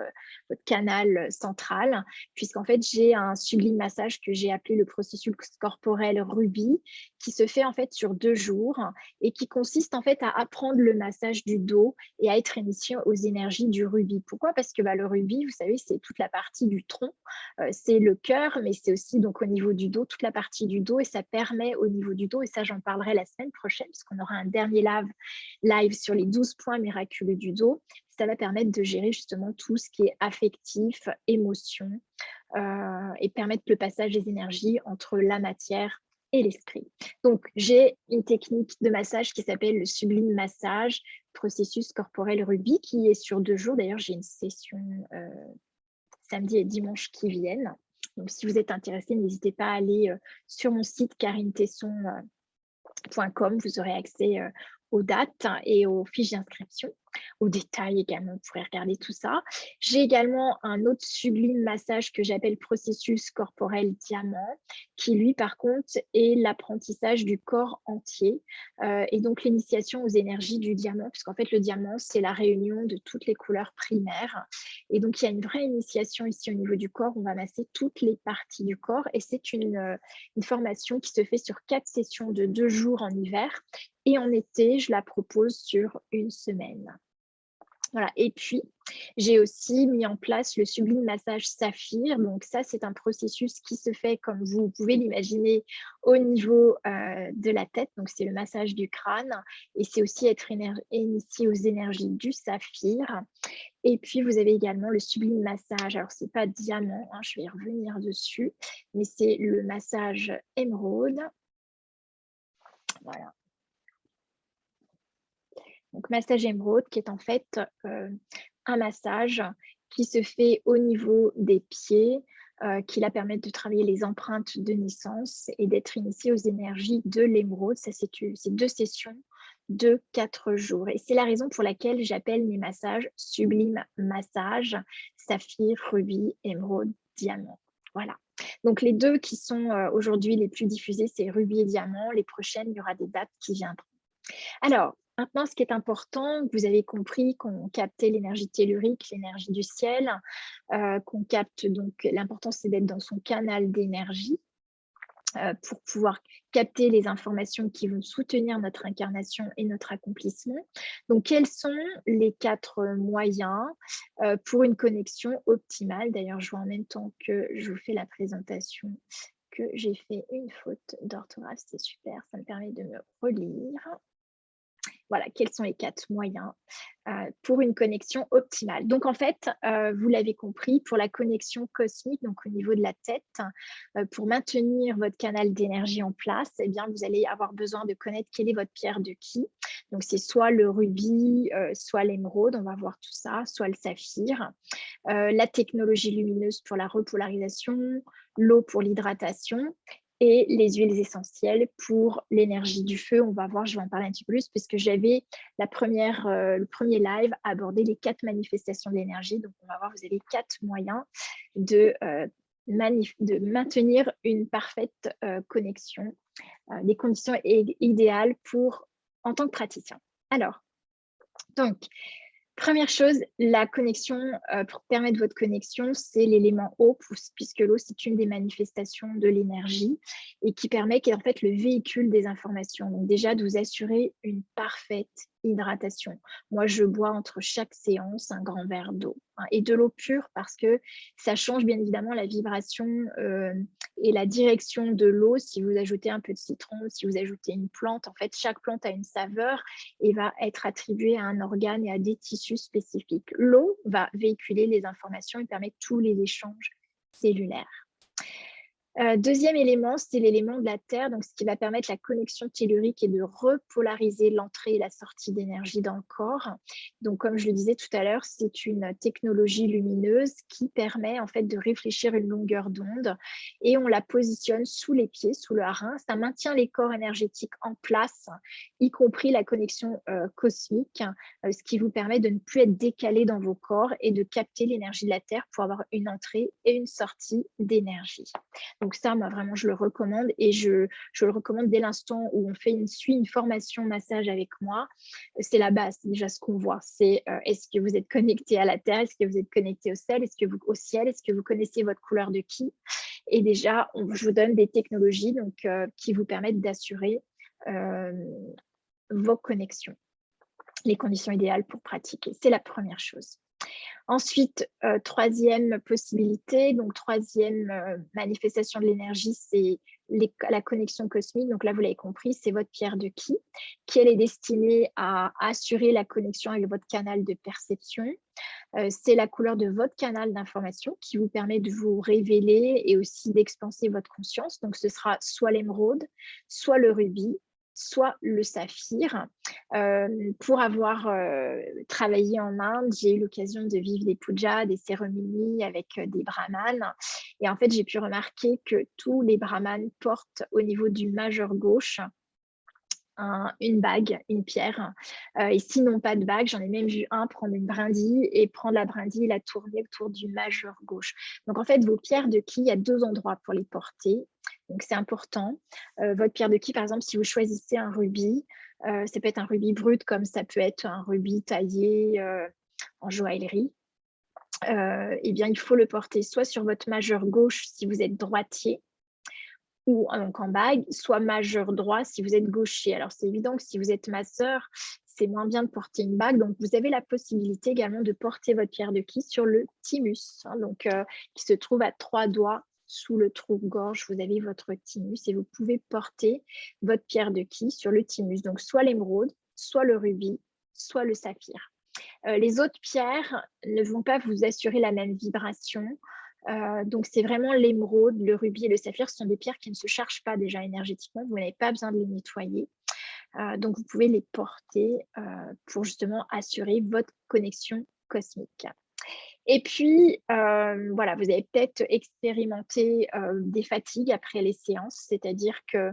canal central, puisqu'en fait, j'ai un sublime massage que j'ai appelé le processus corporel rubis, qui se fait en fait sur 2 jours et qui consiste en fait à apprendre le massage du dos et à être initié aux énergies du rubis. Pourquoi? Parce que le rubis, vous savez, c'est toute la partie du tronc, c'est le cœur, mais c'est aussi donc au niveau du dos, toute la partie du dos, et ça permet au niveau du dos, et ça j'en parlerai la semaine prochaine, parce qu'on aura un dernier live sur les 12 points miraculeux du dos. Ça va permettre de gérer justement tout ce qui est affectif, émotion, et permettre le passage des énergies entre la matière et l'esprit. Donc, j'ai une technique de massage qui s'appelle le sublime massage, processus corporel rubis, qui est sur 2 jours. D'ailleurs, j'ai une session samedi et dimanche qui viennent. Donc, si vous êtes intéressé, n'hésitez pas à aller sur mon site karinetesson.com. Vous aurez accès aux dates et aux fiches d'inscription, aux détails également. Vous pourrez regarder tout ça. J'ai également un autre sublime massage que j'appelle processus corporel diamant, qui lui, par contre, est l'apprentissage du corps entier et donc l'initiation aux énergies du diamant, puisqu'en fait, le diamant, c'est la réunion de toutes les couleurs primaires. Et donc, il y a une vraie initiation ici au niveau du corps. On va masser toutes les parties du corps et c'est une formation qui se fait sur 4 sessions de 2 jours en hiver. Et en été, je la propose sur 1 semaine. Voilà. Et puis, j'ai aussi mis en place le sublime massage saphir. Donc ça, c'est un processus qui se fait, comme vous pouvez l'imaginer, au niveau de la tête. Donc c'est le massage du crâne. Et c'est aussi être initié aux énergies du saphir. Et puis, vous avez également le sublime massage. Alors, ce n'est pas diamant, hein, je vais y revenir dessus, mais c'est le massage émeraude. Voilà. Donc, massage émeraude, qui est en fait un massage qui se fait au niveau des pieds, qui la permettent de travailler les empreintes de naissance et d'être initié aux énergies de l'émeraude. Ça, c'est 2 sessions de 4 jours. Et c'est la raison pour laquelle j'appelle mes massages sublime massage, saphir, rubis, émeraude, diamant. Voilà. Donc, les 2 qui sont aujourd'hui les plus diffusés, c'est rubis et diamant. Les prochaines, il y aura des dates qui viendront. Alors, maintenant, ce qui est important, vous avez compris qu'on captait l'énergie tellurique, l'énergie du ciel, qu'on capte donc, l'important c'est d'être dans son canal d'énergie pour pouvoir capter les informations qui vont soutenir notre incarnation et notre accomplissement. Donc, quels sont les 4 moyens pour une connexion optimale? D'ailleurs, je vois en même temps que je vous fais la présentation que j'ai fait une faute d'orthographe, c'est super, ça me permet de me relire. Voilà, quels sont les 4 moyens pour une connexion optimale. Donc en fait, vous l'avez compris, pour la connexion cosmique, donc au niveau de la tête, pour maintenir votre canal d'énergie en place, eh bien, vous allez avoir besoin de connaître quelle est votre pierre de ki. Donc c'est soit le rubis, soit l'émeraude, on va voir tout ça, soit le saphir. La technologie lumineuse pour la repolarisation, l'eau pour l'hydratation et les huiles essentielles pour l'énergie du feu. On va voir, je vais en parler un petit peu plus, puisque j'avais le premier live abordé les 4 manifestations de l'énergie. Donc, on va voir, vous avez 4 moyens de maintenir une parfaite connexion, des conditions idéales en tant que praticien. Alors, donc, première chose, la connexion, pour permettre votre connexion, c'est l'élément eau, puisque l'eau, c'est une des manifestations de l'énergie et qui est en fait le véhicule des informations. Donc déjà, de vous assurer une parfaite hydratation. Moi, je bois entre chaque séance un grand verre d'eau, hein, et de l'eau pure parce que ça change bien évidemment la vibration et la direction de l'eau. Si vous ajoutez un peu de citron, si vous ajoutez une plante, en fait, chaque plante a une saveur et va être attribuée à un organe et à des tissus spécifiques. L'eau va véhiculer les informations et permettre tous les échanges cellulaires. Deuxième élément, c'est l'élément de la Terre, donc ce qui va permettre la connexion tellurique et de repolariser l'entrée et la sortie d'énergie dans le corps. Donc, comme je le disais tout à l'heure, c'est une technologie lumineuse qui permet en fait de réfléchir une longueur d'onde et on la positionne sous les pieds, sous le harin. Ça maintient les corps énergétiques en place, y compris la connexion cosmique, ce qui vous permet de ne plus être décalé dans vos corps et de capter l'énergie de la Terre pour avoir une entrée et une sortie d'énergie. Donc ça, moi, vraiment, je le recommande et je le recommande dès l'instant où on suit une formation massage avec moi. C'est la base, déjà, ce qu'on voit. C'est est-ce que vous êtes connecté à la Terre? Est-ce que vous êtes connecté au ciel? Est-ce que vous connaissez votre couleur de ki? Et déjà, je vous donne des technologies donc, qui vous permettent d'assurer vos connexions, les conditions idéales pour pratiquer. C'est la première chose. Ensuite, troisième possibilité, donc troisième manifestation de l'énergie, c'est la connexion cosmique. Donc là, vous l'avez compris, c'est votre pierre de ki, qui elle est destinée à assurer la connexion avec votre canal de perception. C'est la couleur de votre canal d'information qui vous permet de vous révéler et aussi d'expanser votre conscience. Donc ce sera soit l'émeraude, soit le rubis, soit le saphir. Pour avoir travaillé en Inde, j'ai eu l'occasion de vivre des pujas, des cérémonies avec des brahmanes. Et en fait, j'ai pu remarquer que tous les brahmanes portent au niveau du majeur gauche une bague, une pierre. Et s'ils n'ont pas de bague, j'en ai même vu un prendre une brindille et prendre la brindille et la tourner autour du majeur gauche. Donc en fait, vos pierres de ki, il y a 2 endroits pour les porter. Donc c'est important. Votre pierre de ki, par exemple, si vous choisissez un rubis, ça peut être un rubis brut comme ça peut être un rubis taillé en joaillerie. Eh bien, il faut le porter soit sur votre majeur gauche si vous êtes droitier, ou donc en bague, soit majeur droit si vous êtes gaucher. Alors, c'est évident que si vous êtes masseur, c'est moins bien de porter une bague. Donc, vous avez la possibilité également de porter votre pierre de ki sur le thymus, hein, donc, qui se trouve à 3 doigts sous le trou-gorge. Vous avez votre thymus et vous pouvez porter votre pierre de ki sur le thymus. Donc, soit l'émeraude, soit le rubis, soit le saphir. Les autres pierres ne vont pas vous assurer la même vibration. Donc, c'est vraiment l'émeraude, le rubis et le saphir. Ce sont des pierres qui ne se chargent pas déjà énergétiquement. Vous n'avez pas besoin de les nettoyer. Donc, vous pouvez les porter pour justement assurer votre connexion cosmique. Et puis, voilà, vous avez peut-être expérimenté des fatigues après les séances, c'est-à-dire que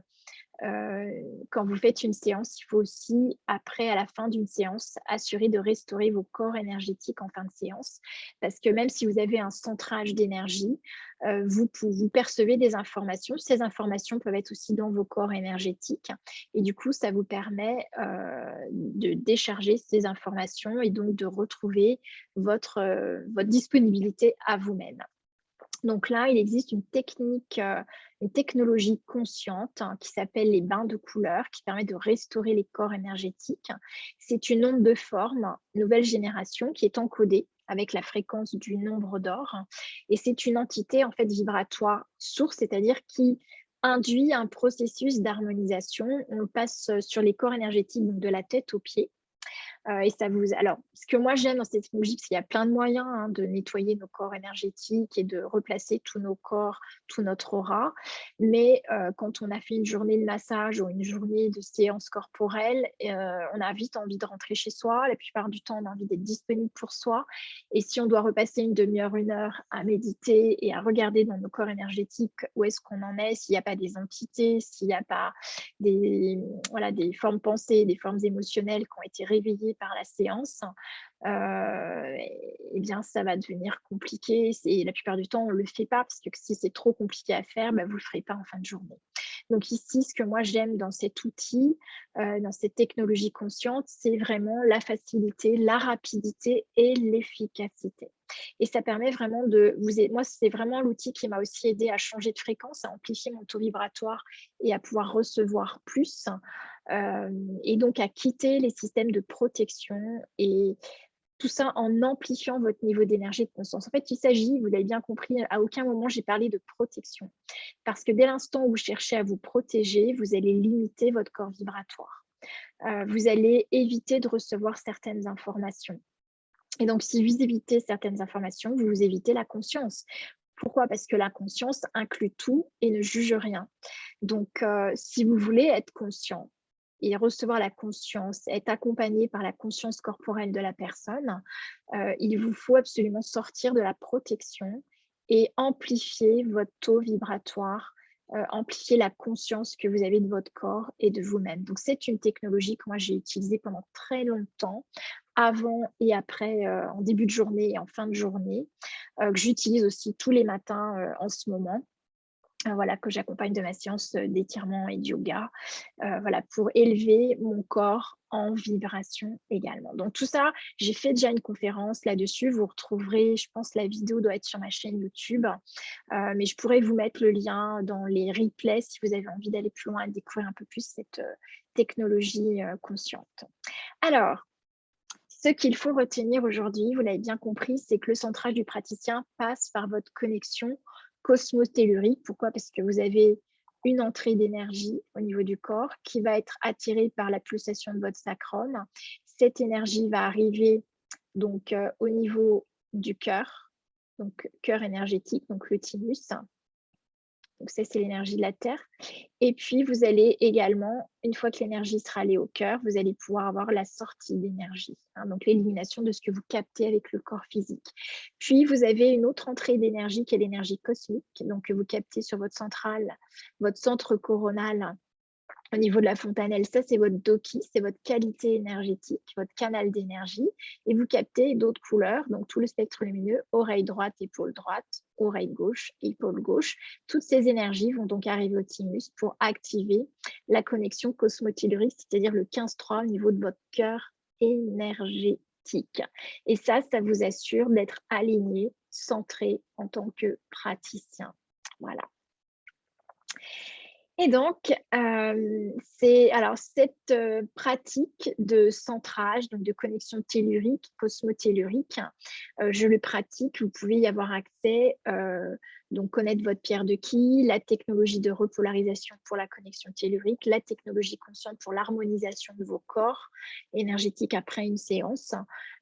quand vous faites une séance, il faut aussi, après, à la fin d'une séance, assurer de restaurer vos corps énergétiques en fin de séance. Parce que même si vous avez un centrage d'énergie, vous percevez des informations. Ces informations peuvent être aussi dans vos corps énergétiques. Et du coup, ça vous permet de décharger ces informations et donc de retrouver votre disponibilité à vous-même. Donc là, il existe une technologie consciente qui s'appelle les bains de couleur, qui permet de restaurer les corps énergétiques. C'est une onde de forme, nouvelle génération, qui est encodée avec la fréquence du nombre d'or. Et c'est une entité en fait vibratoire source, c'est-à-dire qui induit un processus d'harmonisation. On passe sur les corps énergétiques, donc de la tête aux pieds. Et ça vous... Alors, ce que moi j'aime dans cette technologie, parce qu'il y a plein de moyens de nettoyer nos corps énergétiques et de replacer tous nos corps, tout notre aura. Mais quand on a fait une journée de massage ou une journée de séance corporelle, on a vite envie de rentrer chez soi. La plupart du temps, on a envie d'être disponible pour soi. Et si on doit repasser une demi-heure, une heure à méditer et à regarder dans nos corps énergétiques où est-ce qu'on en est, s'il n'y a pas des entités, s'il n'y a pas des formes pensées, des formes émotionnelles qui ont été réveillées par la séance, eh bien, ça va devenir compliqué. Et la plupart du temps, on ne le fait pas parce que si c'est trop compliqué à faire, vous ne le ferez pas en fin de journée. Donc ici, ce que moi j'aime dans cet outil, dans cette technologie consciente, c'est vraiment la facilité, la rapidité et l'efficacité. Et ça permet vraiment moi, c'est vraiment l'outil qui m'a aussi aidé à changer de fréquence, à amplifier mon taux vibratoire et à pouvoir recevoir plus. Et donc à quitter les systèmes de protection et tout ça en amplifiant votre niveau d'énergie et de conscience. En fait, il s'agit, vous l'avez bien compris, à aucun moment j'ai parlé de protection. Parce que dès l'instant où vous cherchez à vous protéger, vous allez limiter votre corps vibratoire. Vous allez éviter de recevoir certaines informations. Et donc, si vous évitez certaines informations, vous évitez la conscience. Pourquoi? Parce que la conscience inclut tout et ne juge rien. Donc, si vous voulez être conscient et recevoir la conscience, être accompagné par la conscience corporelle de la personne, il vous faut absolument sortir de la protection et amplifier votre taux vibratoire, amplifier la conscience que vous avez de votre corps et de vous-même. Donc, c'est une technologie que moi, j'ai utilisée pendant très longtemps, avant et après, en début de journée et en fin de journée, que j'utilise aussi tous les matins en ce moment. Voilà, que j'accompagne de ma séance d'étirement et de yoga, voilà, pour élever mon corps en vibration également. Donc tout ça, j'ai fait déjà une conférence là-dessus. Vous retrouverez, je pense, la vidéo doit être sur ma chaîne YouTube, mais je pourrais vous mettre le lien dans les replays si vous avez envie d'aller plus loin et découvrir un peu plus cette technologie consciente. Alors, ce qu'il faut retenir aujourd'hui, vous l'avez bien compris, c'est que le centrage du praticien passe par votre connexion cosmotellurique. Pourquoi? Parce que vous avez une entrée d'énergie au niveau du corps qui va être attirée par la pulsation de votre sacrum. Cette énergie va arriver donc au niveau du cœur, donc cœur énergétique, donc le thymus. Donc ça, c'est l'énergie de la Terre. Et puis, vous allez également, une fois que l'énergie sera allée au cœur, vous allez pouvoir avoir la sortie d'énergie, donc l'élimination de ce que vous captez avec le corps physique. Puis, vous avez une autre entrée d'énergie qui est l'énergie cosmique, donc que vous captez sur votre centrale, votre centre coronal. Au niveau de la fontanelle, ça, c'est votre doki, c'est votre qualité énergétique, votre canal d'énergie. Et vous captez d'autres couleurs, donc tout le spectre lumineux, oreille droite, épaule droite, oreille gauche, épaule gauche. Toutes ces énergies vont donc arriver au thymus pour activer la connexion cosmotellurique, c'est-à-dire le 15-3 au niveau de votre cœur énergétique. Et ça vous assure d'être aligné, centré en tant que praticien. Voilà. Et donc, cette pratique de centrage, donc de connexion tellurique, cosmotellurique, je le pratique. Vous pouvez y avoir accès, donc connaître votre pierre de ki, la technologie de repolarisation pour la connexion tellurique, la technologie consciente pour l'harmonisation de vos corps énergétiques après une séance.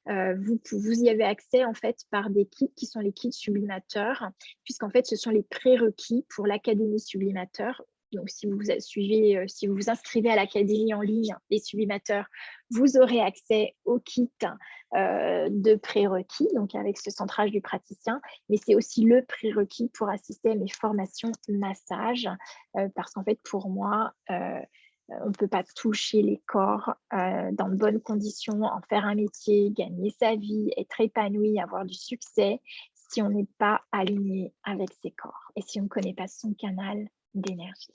Vous y avez accès en fait par des kits qui sont les kits sublimateurs, puisqu'en fait, ce sont les prérequis pour l'Académie Sublimateur. Donc, si vous vous inscrivez à l'académie en ligne des sublimateurs, vous aurez accès au kit de prérequis, donc avec ce centrage du praticien, mais c'est aussi le prérequis pour assister à mes formations massage, parce qu'en fait, pour moi, on ne peut pas toucher les corps dans de bonnes conditions, en faire un métier, gagner sa vie, être épanoui, avoir du succès, si on n'est pas aligné avec ses corps et si on ne connaît pas son canal d'énergie.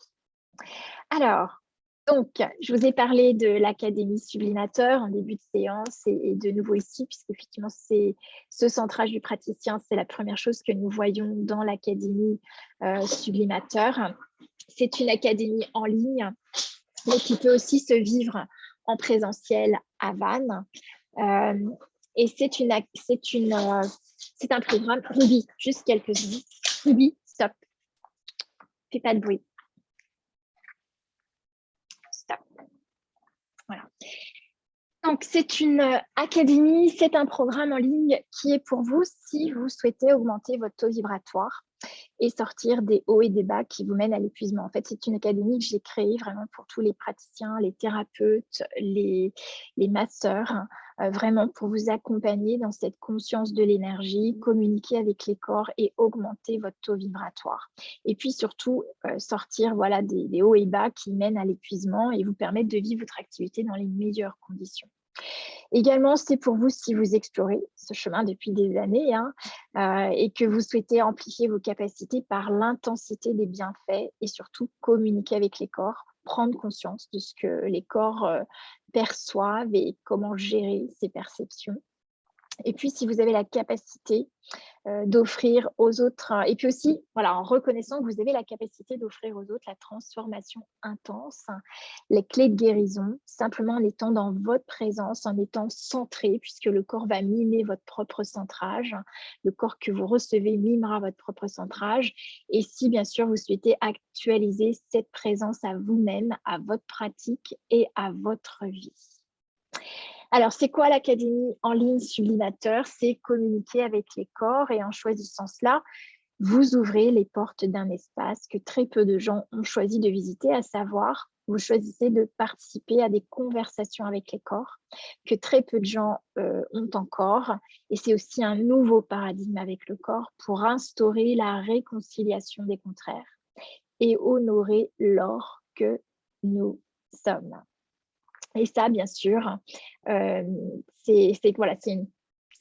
Alors, donc, je vous ai parlé de l'Académie Sublimateur en début de séance et de nouveau ici, puisqu'effectivement, c'est ce centrage du praticien, c'est la première chose que nous voyons dans l'Académie Sublimateur. C'est une académie en ligne, mais qui peut aussi se vivre en présentiel à Vannes. Et c'est un programme. Ruby, juste quelques secondes. Ruby, stop. Fais pas de bruit. Stop. Voilà. Donc, c'est une académie, c'est un programme en ligne qui est pour vous si vous souhaitez augmenter votre taux vibratoire et sortir des hauts et des bas qui vous mènent à l'épuisement. En fait, c'est une académie que j'ai créée vraiment pour tous les praticiens, les thérapeutes, les masseurs, vraiment pour vous accompagner dans cette conscience de l'énergie, communiquer avec les corps et augmenter votre taux vibratoire. Et puis surtout, sortir voilà, des hauts et bas qui mènent à l'épuisement et vous permettre de vivre votre activité dans les meilleures conditions. Également, c'est pour vous si vous explorez ce chemin depuis des années et que vous souhaitez amplifier vos capacités par l'intensité des bienfaits et surtout communiquer avec les corps, prendre conscience de ce que les corps perçoivent et comment gérer ces perceptions. Et puis, si vous avez la capacité d'offrir aux autres, et puis aussi, voilà, en reconnaissant que vous avez la capacité d'offrir aux autres la transformation intense, les clés de guérison, simplement en étant dans votre présence, en étant centré, puisque le corps va mimer votre propre centrage, le corps que vous recevez mimera votre propre centrage, et si bien sûr vous souhaitez actualiser cette présence à vous-même, à votre pratique et à votre vie. Alors, c'est quoi l'académie en ligne Sublimateur? C'est communiquer avec les corps et en choisissant cela, vous ouvrez les portes d'un espace que très peu de gens ont choisi de visiter, à savoir, vous choisissez de participer à des conversations avec les corps que très peu de gens ont encore. Et c'est aussi un nouveau paradigme avec le corps pour instaurer la réconciliation des contraires et honorer l'or que nous sommes. Et ça, bien sûr, c'est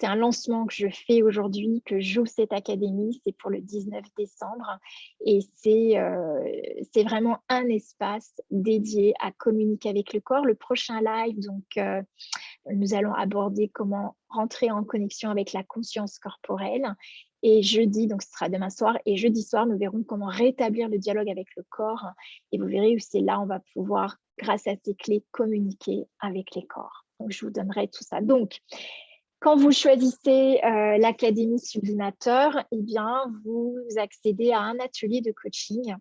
un lancement que je fais aujourd'hui, que j'ouvre cette académie, c'est pour le 19 décembre. Et c'est vraiment un espace dédié à communiquer avec le corps. Le prochain live, donc, nous allons aborder comment rentrer en connexion avec la conscience corporelle. Et jeudi, donc ce sera demain soir, et jeudi soir, nous verrons comment rétablir le dialogue avec le corps. Et vous verrez où c'est là, on va pouvoir, grâce à ces clés, communiquer avec les corps. Donc, je vous donnerai tout ça. Donc, quand vous choisissez l'Académie Sublimateur, eh bien, vous accédez à un atelier de coaching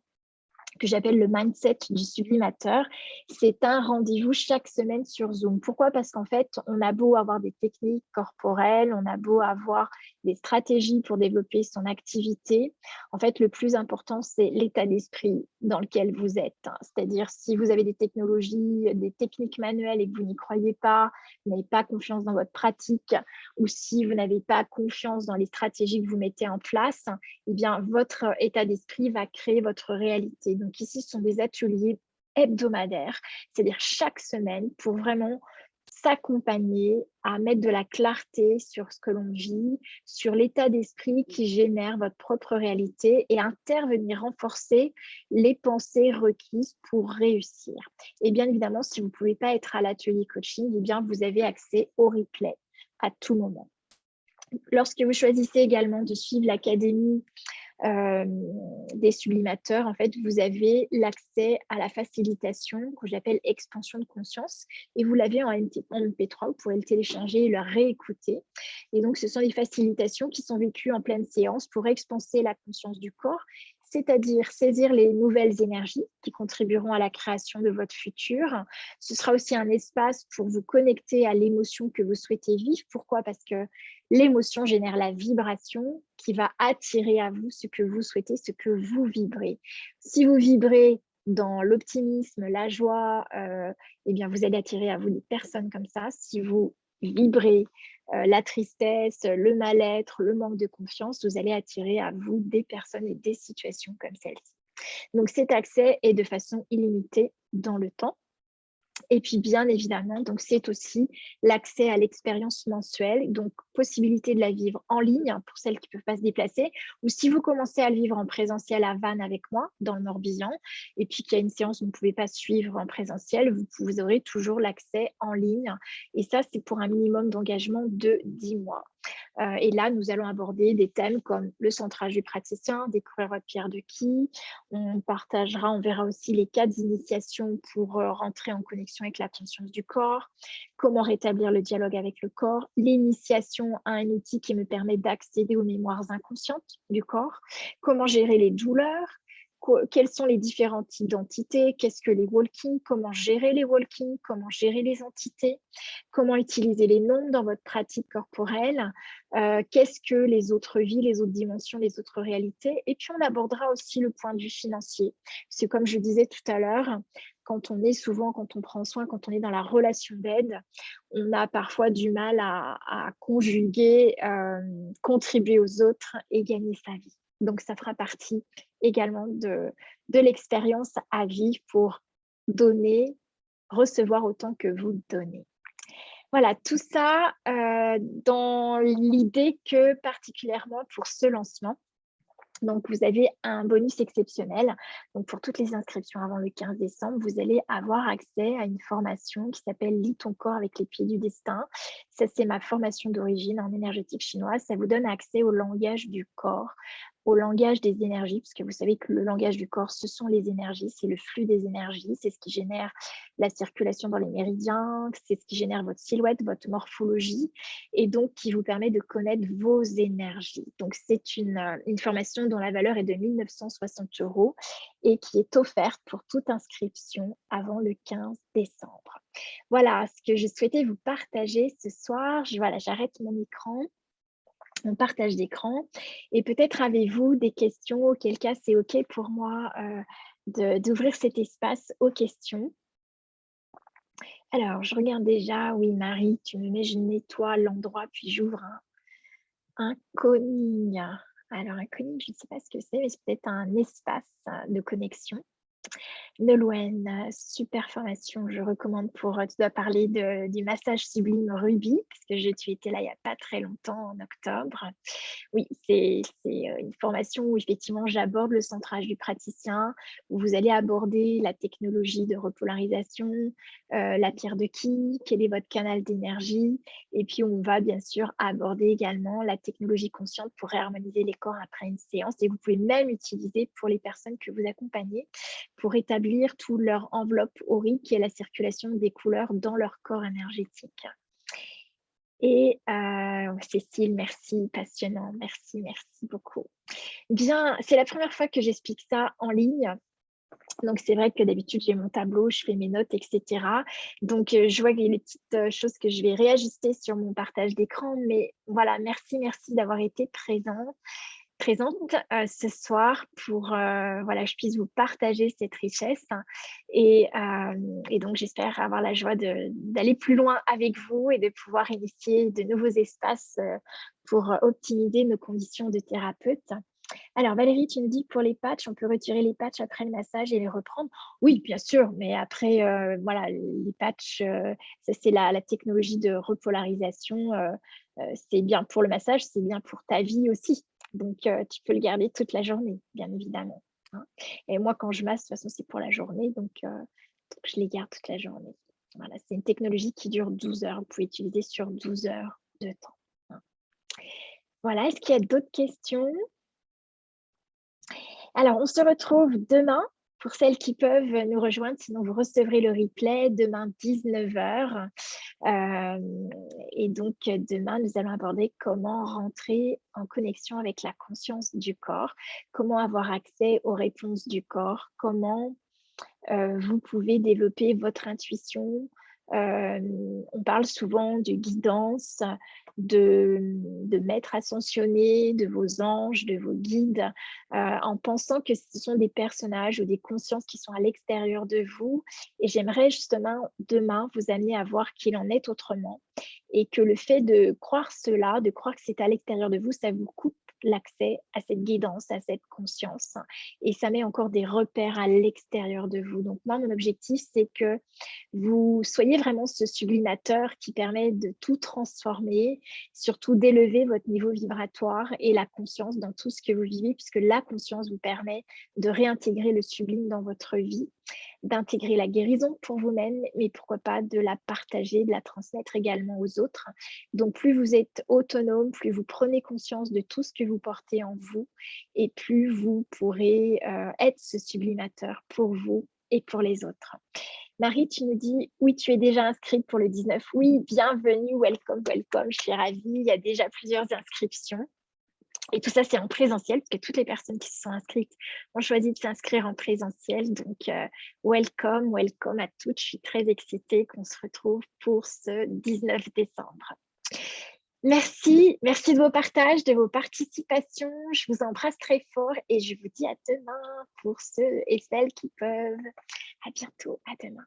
que j'appelle le mindset du sublimateur. C'est un rendez-vous chaque semaine sur Zoom. Pourquoi? Parce qu'en fait, on a beau avoir des techniques corporelles, on a beau avoir des stratégies pour développer son activité. En fait, le plus important, c'est l'état d'esprit dans lequel vous êtes. C'est-à-dire, si vous avez des technologies, des techniques manuelles et que vous n'y croyez pas, vous n'avez pas confiance dans votre pratique, ou si vous n'avez pas confiance dans les stratégies que vous mettez en place, eh bien, votre état d'esprit va créer votre réalité. Donc ici, ce sont des ateliers hebdomadaires, c'est-à-dire chaque semaine pour vraiment s'accompagner à mettre de la clarté sur ce que l'on vit, sur l'état d'esprit qui génère votre propre réalité et intervenir renforcer les pensées requises pour réussir. Et bien évidemment, si vous ne pouvez pas être à l'atelier coaching, eh bien, vous avez accès au replay à tout moment. Lorsque vous choisissez également de suivre l'académie des sublimateurs, en fait, vous avez l'accès à la facilitation que j'appelle expansion de conscience et vous l'avez en MP3, vous pourrez le télécharger et le réécouter. Et donc, ce sont des facilitations qui sont vécues en pleine séance pour expanser la conscience du corps, c'est-à-dire saisir les nouvelles énergies qui contribueront à la création de votre futur. Ce sera aussi un espace pour vous connecter à l'émotion que vous souhaitez vivre. Pourquoi? Parce que l'émotion génère la vibration qui va attirer à vous ce que vous souhaitez, ce que vous vibrez. Si vous vibrez dans l'optimisme, la joie, eh bien, vous allez attirer à vous des personnes comme ça. Si vous vibrez la tristesse, le mal-être, le manque de confiance, vous allez attirer à vous des personnes et des situations comme celle-ci. Donc, cet accès est de façon illimitée dans le temps. Et puis, bien évidemment, donc c'est aussi l'accès à l'expérience mensuelle, donc possibilité de la vivre en ligne pour celles qui ne peuvent pas se déplacer, ou si vous commencez à le vivre en présentiel à Vannes avec moi, dans le Morbihan, et puis qu'il y a une séance où vous ne pouvez pas suivre en présentiel, vous aurez toujours l'accès en ligne. Et ça, c'est pour un minimum d'engagement de 10 mois. Et là, nous allons aborder des thèmes comme le centrage du praticien, découvrir votre pierre de ki. On verra aussi les 4 initiations pour rentrer en connexion connexion avec la conscience du corps, comment rétablir le dialogue avec le corps, l'initiation à un outil qui me permet d'accéder aux mémoires inconscientes du corps, comment gérer les douleurs, quelles sont les différentes identités, qu'est-ce que les walking, comment gérer les walking, comment gérer les entités, comment utiliser les nombres dans votre pratique corporelle, qu'est-ce que les autres vies, les autres dimensions, les autres réalités. Et puis, on abordera aussi le point de vue financier. Parce que comme je disais tout à l'heure, quand on prend soin, quand on est dans la relation d'aide, on a parfois du mal à conjuguer, contribuer aux autres et gagner sa vie. Donc, ça fera partie également de l'expérience à vivre pour donner, recevoir autant que vous donnez. Voilà, tout ça dans l'idée que particulièrement pour ce lancement, donc vous avez un bonus exceptionnel. Donc pour toutes les inscriptions avant le 15 décembre, vous allez avoir accès à une formation qui s'appelle Lis ton corps avec les pieds du destin. Ça, c'est ma formation d'origine en énergétique chinoise. Ça vous donne accès au langage du corps, au langage des énergies, parce que vous savez que le langage du corps, ce sont les énergies, c'est le flux des énergies, c'est ce qui génère la circulation dans les méridiens, c'est ce qui génère votre silhouette, votre morphologie, et donc qui vous permet de connaître vos énergies. Donc c'est une formation dont la valeur est de 1 960 € et qui est offerte pour toute inscription avant le 15 décembre. Voilà ce que je souhaitais vous partager ce soir. Voilà, j'arrête mon écran. On partage d'écran et peut-être avez-vous des questions, auquel cas c'est OK pour moi d'ouvrir cet espace aux questions. Alors, je regarde déjà, oui Marie, tu me mets, je nettoie l'endroit puis j'ouvre un conning. Alors un conning, je ne sais pas ce que c'est, mais c'est peut-être un espace de connexion. Nolwenn, super formation, je recommande pour, tu dois parler du massage sublime Ruby, parce que tu étais là il n'y a pas très longtemps, en octobre. Oui, c'est une formation où effectivement j'aborde le centrage du praticien, où vous allez aborder la technologie de repolarisation, la pierre de Ki, quel est votre canal d'énergie, et puis on va bien sûr aborder également la technologie consciente pour réharmoniser les corps après une séance, et vous pouvez même utiliser pour les personnes que vous accompagnez pour établir toute leur enveloppe aurique et la circulation des couleurs dans leur corps énergétique. Et Cécile, merci, passionnant, merci beaucoup. Bien, c'est la première fois que j'explique ça en ligne. Donc, c'est vrai que d'habitude, j'ai mon tableau, je fais mes notes, etc. Donc, je vois qu'il y a des petites choses que je vais réajuster sur mon partage d'écran. Mais voilà, merci d'avoir été présente ce soir pour voilà, je puisse vous partager cette richesse et donc j'espère avoir la joie d'aller plus loin avec vous et de pouvoir initier de nouveaux espaces pour optimiser nos conditions de thérapeute. Alors Valérie, tu me dis pour les patchs, on peut retirer les patchs après le massage et les reprendre? Oui, bien sûr, mais après, voilà, les patchs, ça c'est la technologie de repolarisation, c'est bien pour le massage, c'est bien pour ta vie aussi. Donc, tu peux le garder toute la journée, bien évidemment, hein. Et moi, quand je masse, de toute façon, c'est pour la journée, donc je les garde toute la journée. Voilà, c'est une technologie qui dure 12 heures. Vous pouvez utiliser sur 12 heures de temps, hein. Voilà, est-ce qu'il y a d'autres questions? Alors, on se retrouve demain pour celles qui peuvent nous rejoindre. Sinon, vous recevrez le replay demain 19 h. Et donc, demain, nous allons aborder comment rentrer en connexion avec la conscience du corps, comment avoir accès aux réponses du corps, comment vous pouvez développer votre intuition. On parle souvent de guidance, de maîtres ascensionnés, de vos anges, de vos guides, en pensant que ce sont des personnages ou des consciences qui sont à l'extérieur de vous. Et j'aimerais justement demain vous amener à voir qu'il en est autrement et que le fait de croire cela, de croire que c'est à l'extérieur de vous, ça vous coupe l'accès à cette guidance, à cette conscience. Et ça met encore des repères à l'extérieur de vous. Donc moi, mon objectif, c'est que vous soyez vraiment ce sublimateur qui permet de tout transformer, surtout d'élever votre niveau vibratoire et la conscience dans tout ce que vous vivez, puisque la conscience vous permet de réintégrer le sublime dans votre vie, d'intégrer la guérison pour vous-même, mais pourquoi pas de la partager, de la transmettre également aux autres. Donc plus vous êtes autonome, plus vous prenez conscience de tout ce que vous portez en vous, et plus vous pourrez être ce sublimateur pour vous et pour les autres. Marie, tu nous dis, oui, tu es déjà inscrite pour le 19. Oui, bienvenue, welcome, welcome, je suis ravie. Il y a déjà plusieurs inscriptions. Et tout ça, c'est en présentiel, parce que toutes les personnes qui se sont inscrites ont choisi de s'inscrire en présentiel. Donc, welcome, welcome à toutes. Je suis très excitée qu'on se retrouve pour ce 19 décembre. Merci, merci de vos partages, de vos participations. Je vous embrasse très fort et je vous dis à demain pour ceux et celles qui peuvent. À bientôt, à demain.